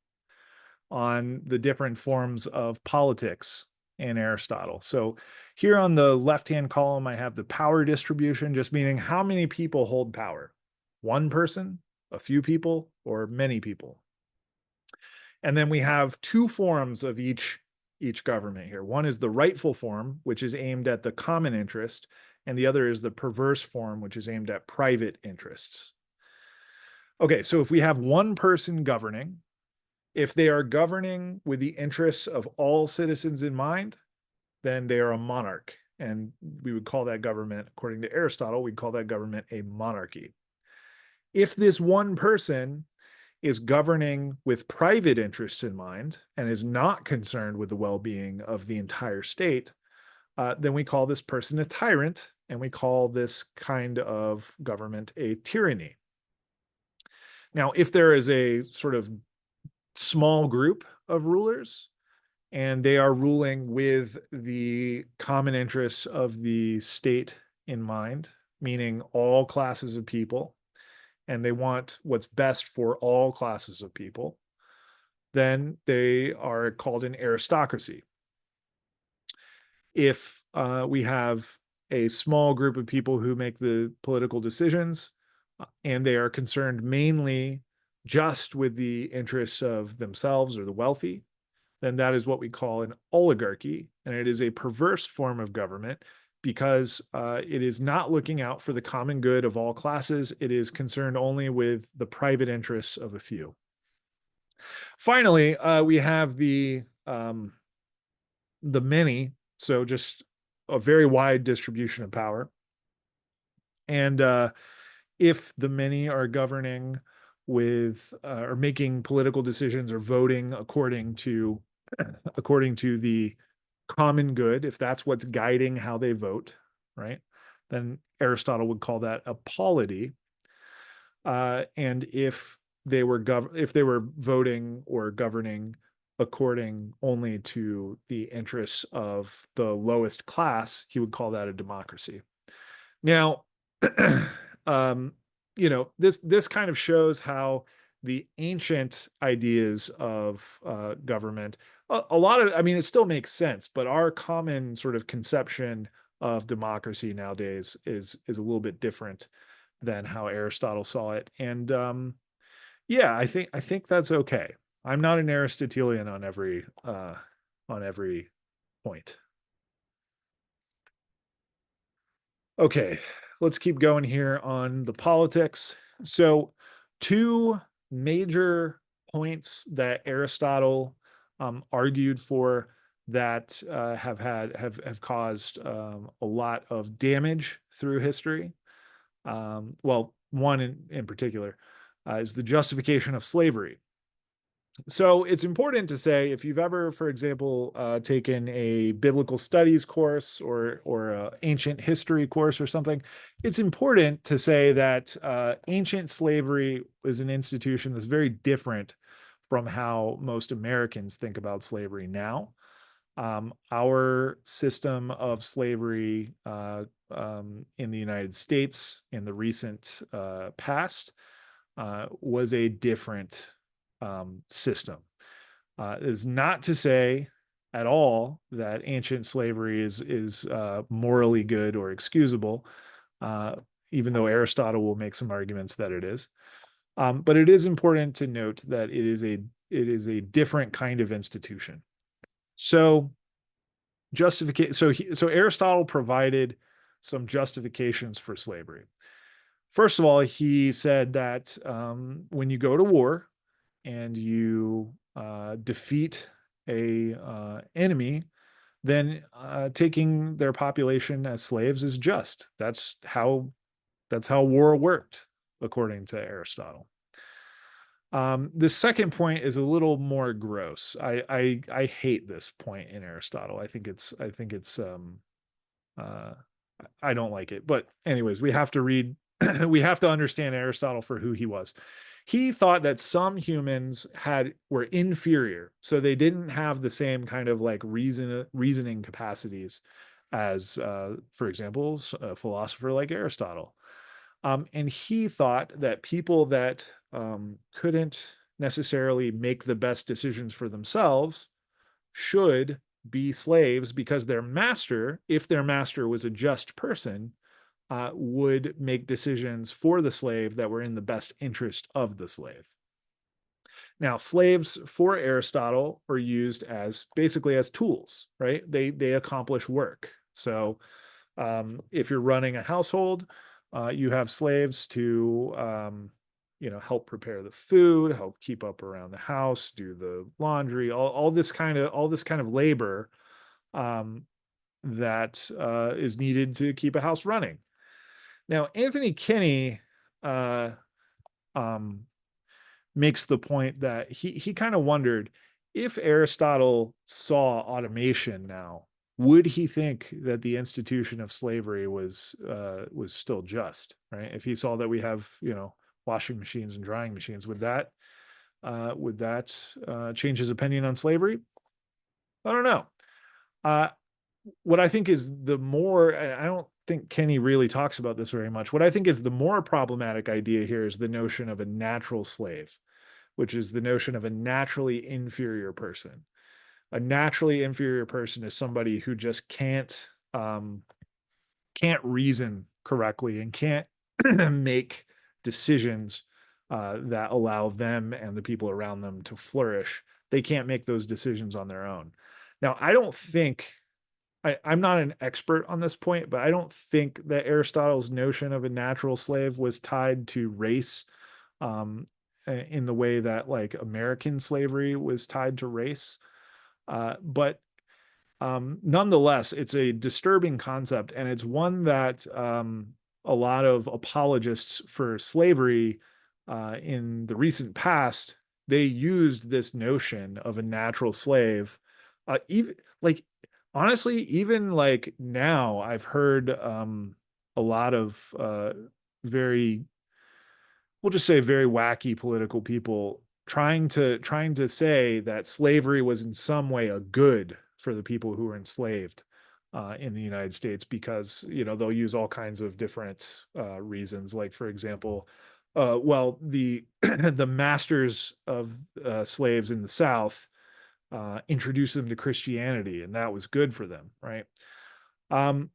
on the different forms of politics in Aristotle. So here on the left-hand column, I have the power distribution, just meaning how many people hold power. One person, a few people, or many people. And then we have two forms of each government here. One is the rightful form, which is aimed at the common interest, and the other is the perverse form, which is aimed at private interests. Okay, so if we have one person governing, if they are governing with the interests of all citizens in mind, then they are a monarch. And we would call that government, according to Aristotle, we'd call that government a monarchy. If this one person is governing with private interests in mind and is not concerned with the well-being of the entire state, then we call this person a tyrant, and we call this kind of government a tyranny. Now, if there is a sort of small group of rulers and they are ruling with the common interests of the state in mind, meaning all classes of people, and they want what's best for all classes of people, then they are called an aristocracy. If we have a small group of people who make the political decisions and they are concerned mainly just with the interests of themselves or the wealthy, then that is what we call an oligarchy. And it is a perverse form of government because it is not looking out for the common good of all classes. It is concerned only with the private interests of a few. Finally, we have the many, so just a very wide distribution of power. And if the many are governing with or making political decisions or voting according to the common good, if that's what's guiding how they vote, right, then Aristotle would call that a polity. And if they were voting or governing according only to the interests of the lowest class, he would call that a democracy. Now, this kind of shows how the ancient ideas of government, a lot of, I mean, it still makes sense, but our common sort of conception of democracy nowadays is a little bit different than how Aristotle saw it. And yeah, I think that's okay. I'm not an Aristotelian on every point. Okay, let's keep going here on the politics. So, two major points that Aristotle argued for that have caused a lot of damage through history. Well, one in particular is the justification of slavery. So it's important to say if you've ever, for example, taken a biblical studies course or a ancient history course or something, it's important to say that ancient slavery is an institution that's very different from how most Americans think about slavery now. Our system of slavery in the United States in the recent past was a different system. Is not to say at all that ancient slavery is morally good or excusable, uh, even though Aristotle will make some arguments that it is. But it is important to note that it is a different kind of institution. So justification. So Aristotle provided some justifications for slavery. First of all, he said that when you go to war and you defeat a enemy, then taking their population as slaves is just. That's how war worked, according to Aristotle. The second point is a little more gross. I hate this point in Aristotle. Uh, I don't like it. But anyways, we have to read. We have to understand Aristotle for who he was. He thought that some humans were inferior, so they didn't have the same kind of like reasoning capacities as, for example, a philosopher like Aristotle. And he thought that people that couldn't necessarily make the best decisions for themselves should be slaves because their master, if their master was a just person, would make decisions for the slave that were in the best interest of the slave. Now, slaves for Aristotle are used as basically as tools, right? They accomplish work. So if you're running a household, you have slaves to help prepare the food, help keep up around the house, do the laundry, all this kind of labor that is needed to keep a house running. Now, Anthony Kinney uh, um, makes the point that he kind of wondered if Aristotle saw automation now, would he think that the institution of slavery was still just, right? If he saw that we have washing machines and drying machines, would that change his opinion on slavery? I don't know. Uh, what I think is the more, I don't think Kenny really talks about this very much. What I think is the more problematic idea here is the notion of a natural slave, which is the notion of a naturally inferior person. A naturally inferior person is somebody who just can't reason correctly and can't make decisions that allow them and the people around them to flourish. They can't make those decisions on their own. Now, I don't think I'm not an expert on this point, but I don't think that Aristotle's notion of a natural slave was tied to race in the way that like American slavery was tied to race. But nonetheless, it's a disturbing concept, and it's one that a lot of apologists for slavery in the recent past they used this notion of a natural slave. Even like honestly, even like now, I've heard a lot of very we'll just say very wacky political people trying to say that slavery was in some way a good for the people who were enslaved in the United States because they'll use all kinds of different reasons. Like for example, well the the masters of slaves in the South introduced them to Christianity, and that was good for them, right? Um,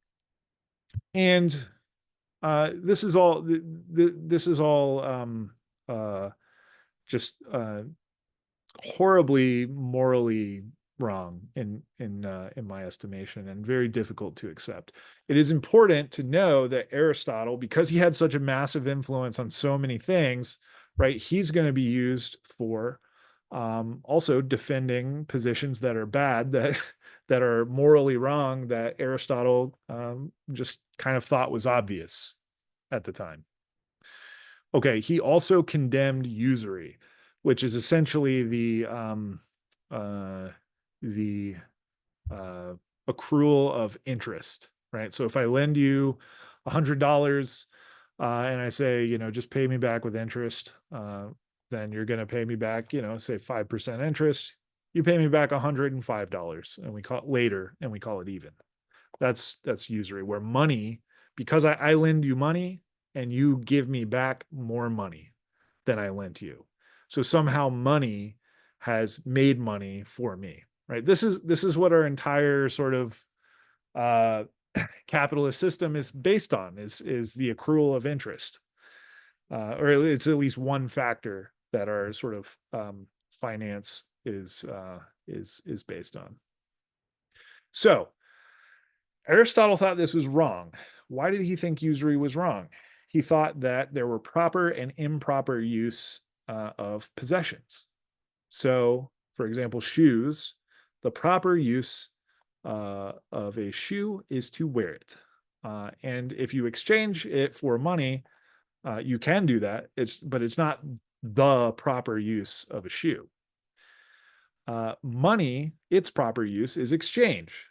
and this is all uh, just horribly morally wrong in my estimation and very difficult to accept. It is important to know that Aristotle, because he had such a massive influence on so many things, right? He's going to be used for also defending positions that are bad, that that are morally wrong, that Aristotle just kind of thought was obvious at the time. Okay, he also condemned usury, which is essentially uh, the uh, accrual of interest, right? So if I lend you $100 and I say, just pay me back with interest, then you're going to pay me back, say 5% interest. You pay me back $105, and we call it later, and we call it even. That's usury. Where money, because I lend you money and you give me back more money than I lent you. So somehow money has made money for me, right? This is what our entire sort of uh, capitalist system is based on is the accrual of interest, or it's at least one factor that our sort of finance is based on. So Aristotle thought this was wrong. Why did he think usury was wrong? He thought that there were proper and improper use of possessions. So, for example, shoes, the proper use of a shoe is to wear it. And if you exchange it for money, you can do that. But it's not the proper use of a shoe. Money, its proper use is exchange.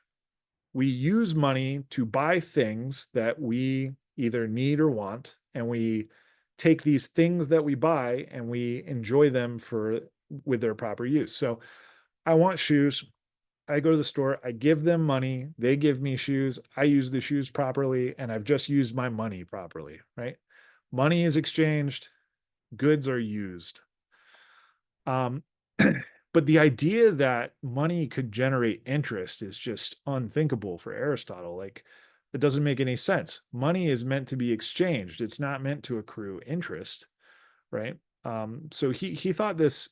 We use money to buy things that we either need or want, and we take these things that we buy and we enjoy them with their proper use. So I want shoes. I go to the store, I give them money, they give me shoes, I use the shoes properly, and I've just used my money properly, right? Money is exchanged, goods are used. Um, but the idea that money could generate interest is just unthinkable for Aristotle. Like, it doesn't make any sense. Money is meant to be exchanged. It's not meant to accrue interest, right? So he thought this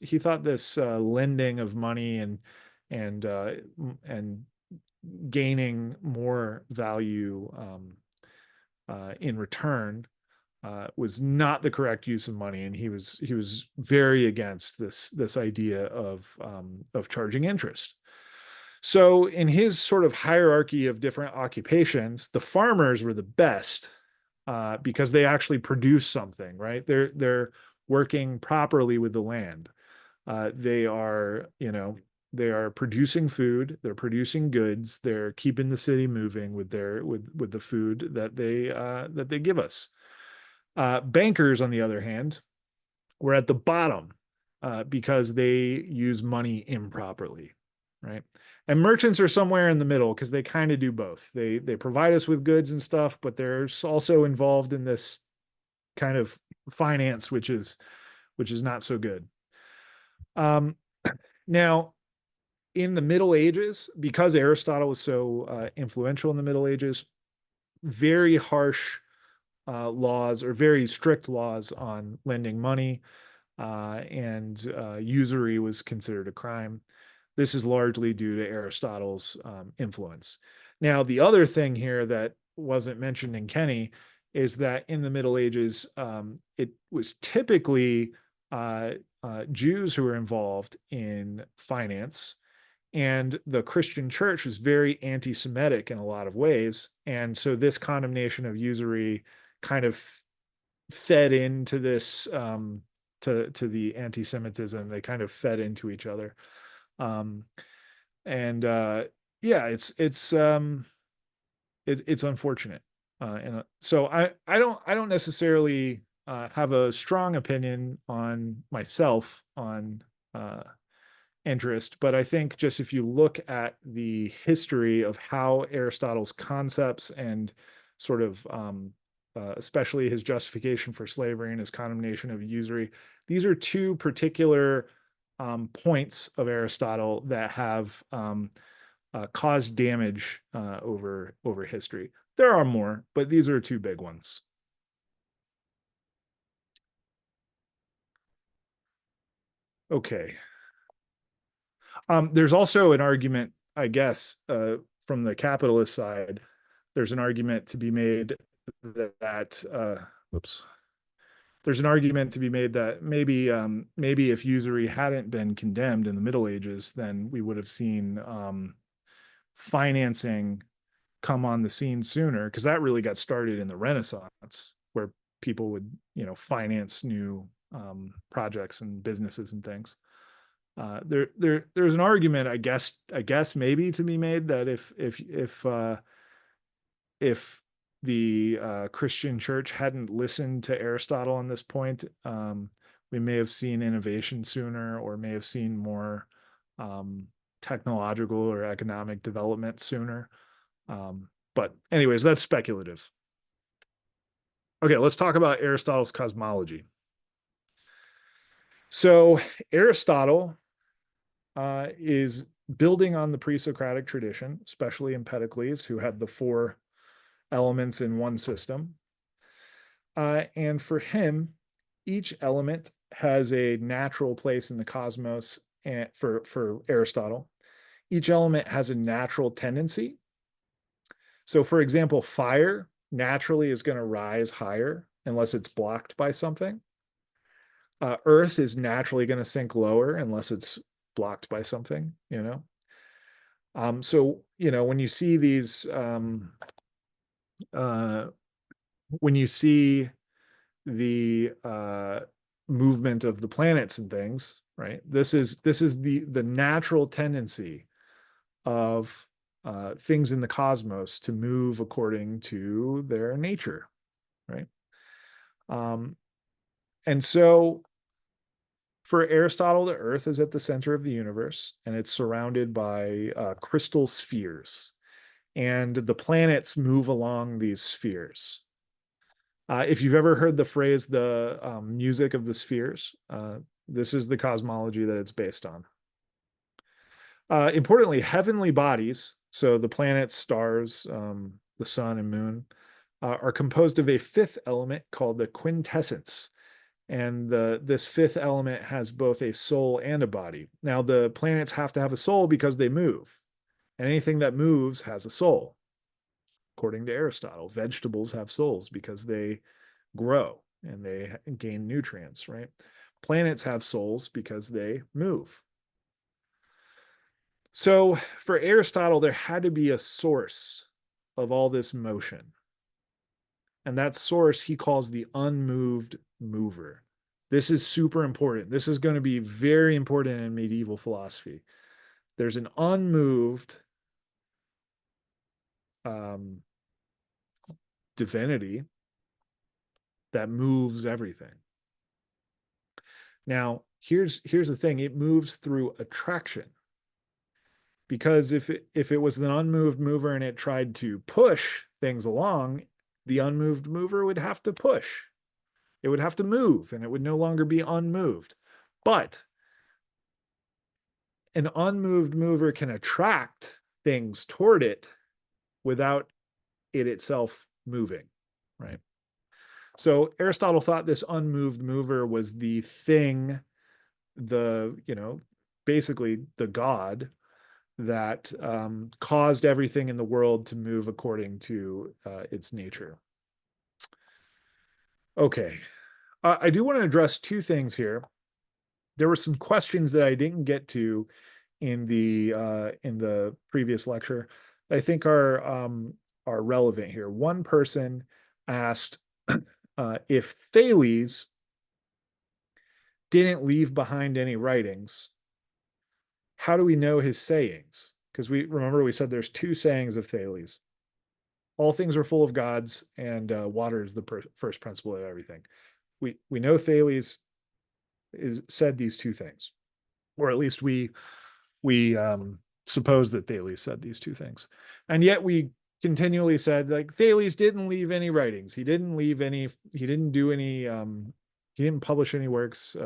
lending of money and gaining more value in return was not the correct use of money, and he was very against this idea of charging interest. So in his sort of hierarchy of different occupations, the farmers were the best because they actually produce something, right? They're working properly with the land. They are producing food, they're producing goods, they're keeping the city moving with the food that they give us. Bankers, on the other hand, were at the bottom because they use money improperly, right? And merchants are somewhere in the middle because they kind of do both. They provide us with goods and stuff, but they're also involved in this kind of finance, which is not so good. Um, now, in the Middle Ages, because Aristotle was so influential in the Middle Ages, very harsh laws or very strict laws on lending money, and usury was considered a crime. This is largely due to Aristotle's influence. Now, the other thing here that wasn't mentioned in Kenny is that in the Middle Ages, it was typically Jews who were involved in finance, and the Christian church was very anti-Semitic in a lot of ways. And so this condemnation of usury kind of fed into this to the anti-Semitism. They kind of fed into each other. Um, and yeah, it's unfortunate. And so I don't necessarily have a strong opinion on myself on interest, but I think just if you look at the history of how Aristotle's concepts and sort of especially his justification for slavery and his condemnation of usury, these are two particular points of Aristotle that have caused damage over history. There are more, but these are two big ones. Okay. There's also an argument, I guess, from the capitalist side. There's an argument to be made that whoops. There's an argument to be made that maybe if usury hadn't been condemned in the Middle Ages, then we would have seen financing come on the scene sooner, because that really got started in the Renaissance, where people would finance new projects and businesses and things. There's an argument, I guess maybe to be made that if the Christian church hadn't listened to Aristotle on this point, we may have seen innovation sooner, or may have seen more technological or economic development sooner. But anyways, that's speculative. Okay, let's talk about Aristotle's cosmology. So Aristotle is building on the pre-Socratic tradition, especially Empedocles, who had the four elements in one system. And for him, each element has a natural place in the cosmos. And for Aristotle, each element has a natural tendency. So, for example, fire naturally is going to rise higher unless it's blocked by something. Earth is naturally going to sink lower unless it's blocked by something, So, when you see these, when you see the movement of the planets and things, right? This is the natural tendency of things in the cosmos to move according to their nature, right? And so for Aristotle, the Earth is at the center of the universe, and it's surrounded by crystal spheres, and the planets move along these spheres. If you've ever heard the phrase the music of the spheres, this is the cosmology that it's based on. Importantly, heavenly bodies, so the planets, stars, the sun and moon, are composed of a fifth element called the quintessence. And this fifth element has both a soul and a body. Now, the planets have to have a soul because they move. And anything that moves has a soul. According to Aristotle, vegetables have souls because they grow and they gain nutrients, right? Planets have souls because they move. So for Aristotle, there had to be a source of all this motion. And that source he calls the unmoved mover. This is super important. This is going to be very important in medieval philosophy. There's an unmoved divinity that moves everything. Now, here's the thing. It moves through attraction. because if it was an unmoved mover and it tried to push things along, the unmoved mover would have to push. It would have to move, and it would no longer be unmoved. But an unmoved mover can attract things toward it without it itself moving, right? So Aristotle thought this unmoved mover was the thing, basically the God that caused everything in the world to move according to its nature. Okay, I do want to address two things here. There were some questions that I didn't get to in the previous lecture I think are relevant here. One person asked if Thales didn't leave behind any writings, how do we know his sayings? Because we said there's two sayings of Thales. All things are full of gods, and water is the first principle of everything. We know Thales said these two things, or at least we suppose that Thales said these two things, and yet we continually said like Thales didn't leave any writings. He didn't leave any. He didn't do any. He didn't publish any works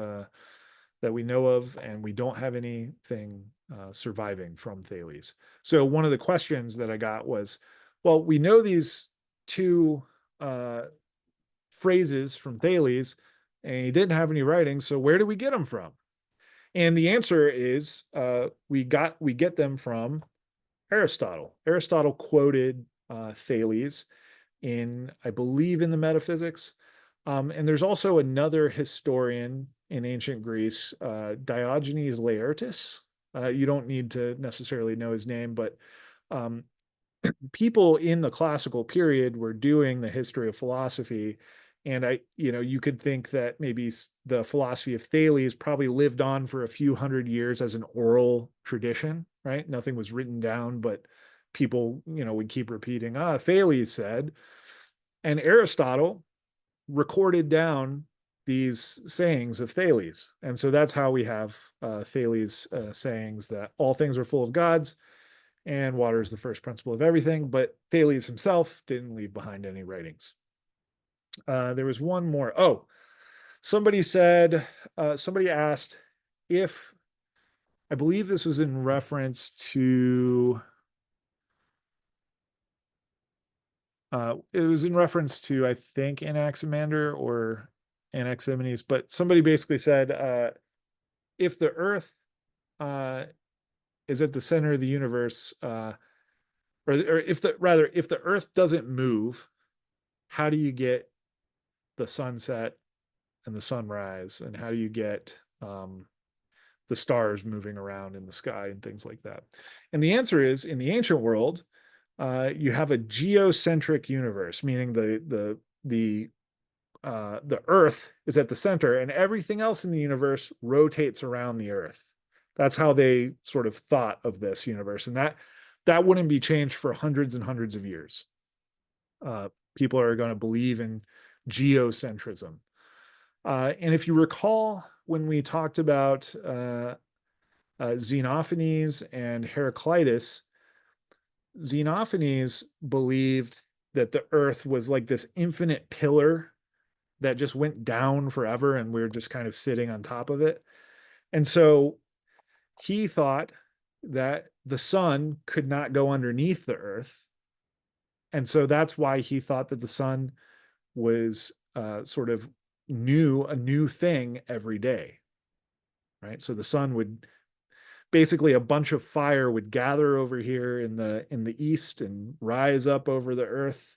that we know of, and we don't have anything surviving from Thales. So one of the questions that I got was, well, we know these two phrases from Thales, and he didn't have any writings. So where do we get them from? And the answer is we get them from Aristotle. Aristotle quoted Thales in, I believe, in the Metaphysics. And there's also another historian in ancient Greece, Diogenes Laertius. You don't need to necessarily know his name, but people in the classical period were doing the history of philosophy. And you could think that maybe the philosophy of Thales probably lived on for a few hundred years as an oral tradition, right? Nothing was written down, but people, would keep repeating, Thales said. And Aristotle recorded down these sayings of Thales. And so that's how we have Thales sayings that all things are full of gods and water is the first principle of everything. But Thales himself didn't leave behind any writings. There was one more. Oh, somebody asked if, I believe this was in reference to, it was in reference to, I think, Anaximander or Anaximenes, but somebody basically said, if the Earth is at the center of the universe, or if the Earth doesn't move, how do you get the sunset and the sunrise, and how do you get the stars moving around in the sky and things like that? And the answer is, in the ancient world, you have a geocentric universe, meaning the Earth is at the center, and everything else in the universe rotates around the Earth. That's how they sort of thought of this universe, and that wouldn't be changed for hundreds and hundreds of years. People are going to believe in geocentrism. And if you recall, when we talked about Xenophanes and Heraclitus, Xenophanes believed that the Earth was like this infinite pillar that just went down forever, and we we're just kind of sitting on top of it. And so he thought that the sun could not go underneath the Earth. And so that's why he thought that the sun was sort of a new thing every day, right? So the sun would basically, a bunch of fire would gather over here in the east and rise up over the Earth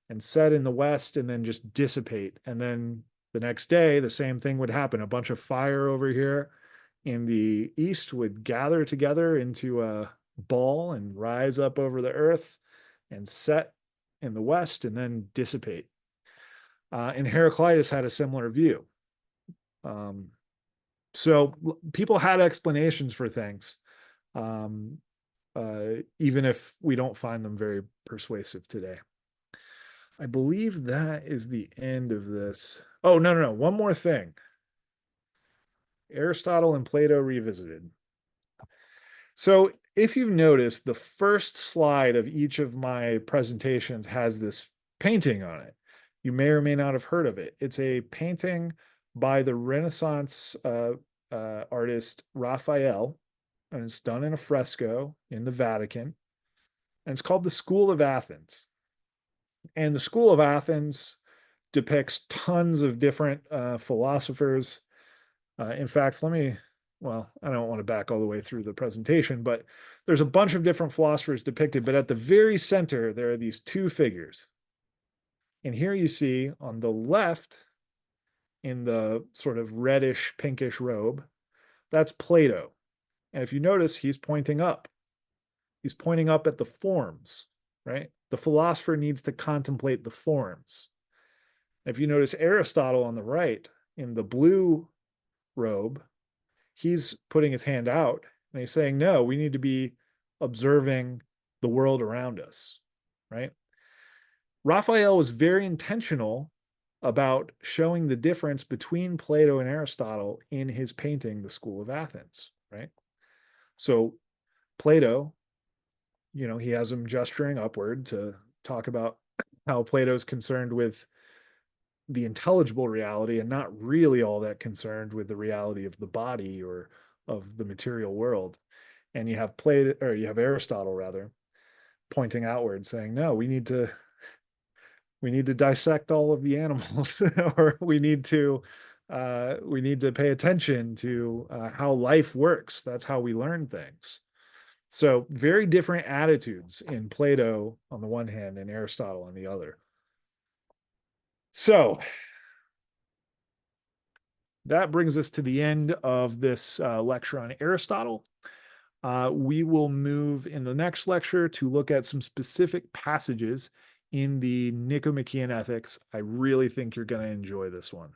and set in the west and then just dissipate. And then the next day, the same thing would happen. A bunch of fire over here in the east would gather together into a ball and rise up over the Earth and set in the west and then dissipate. And Heraclitus had a similar view. So people had explanations for things, even if we don't find them very persuasive today. I believe that is the end of this. Oh, no. One more thing. Aristotle and Plato revisited. So if you've noticed, the first slide of each of my presentations has this painting on it. You may or may not have heard of it. It's a painting by the Renaissance artist Raphael, and it's done in a fresco in the Vatican, and it's called the School of Athens. And the School of Athens depicts tons of different philosophers. In fact, well, I don't want to back all the way through the presentation, but there's a bunch of different philosophers depicted, but at the very center, there are these two figures. And here you see on the left, in the sort of reddish, pinkish robe, that's Plato. And if you notice, he's pointing up. He's pointing up at the forms, right? The philosopher needs to contemplate the forms. If you notice Aristotle on the right, in the blue robe, he's putting his hand out and he's saying, no, we need to be observing the world around us, right? Raphael was very intentional about showing the difference between Plato and Aristotle in his painting, The School of Athens, right? So Plato, he has him gesturing upward to talk about how Plato's concerned with the intelligible reality and not really all that concerned with the reality of the body or of the material world. And you have Plato, or you have Aristotle rather, pointing outward saying, no, we need to dissect all of the animals, or we need to pay attention to how life works. That's how we learn things. So very different attitudes in Plato on the one hand and Aristotle on the other. So that brings us to the end of this lecture on Aristotle. We will move in the next lecture to look at some specific passages in the Nicomachean Ethics. I really think you're going to enjoy this one.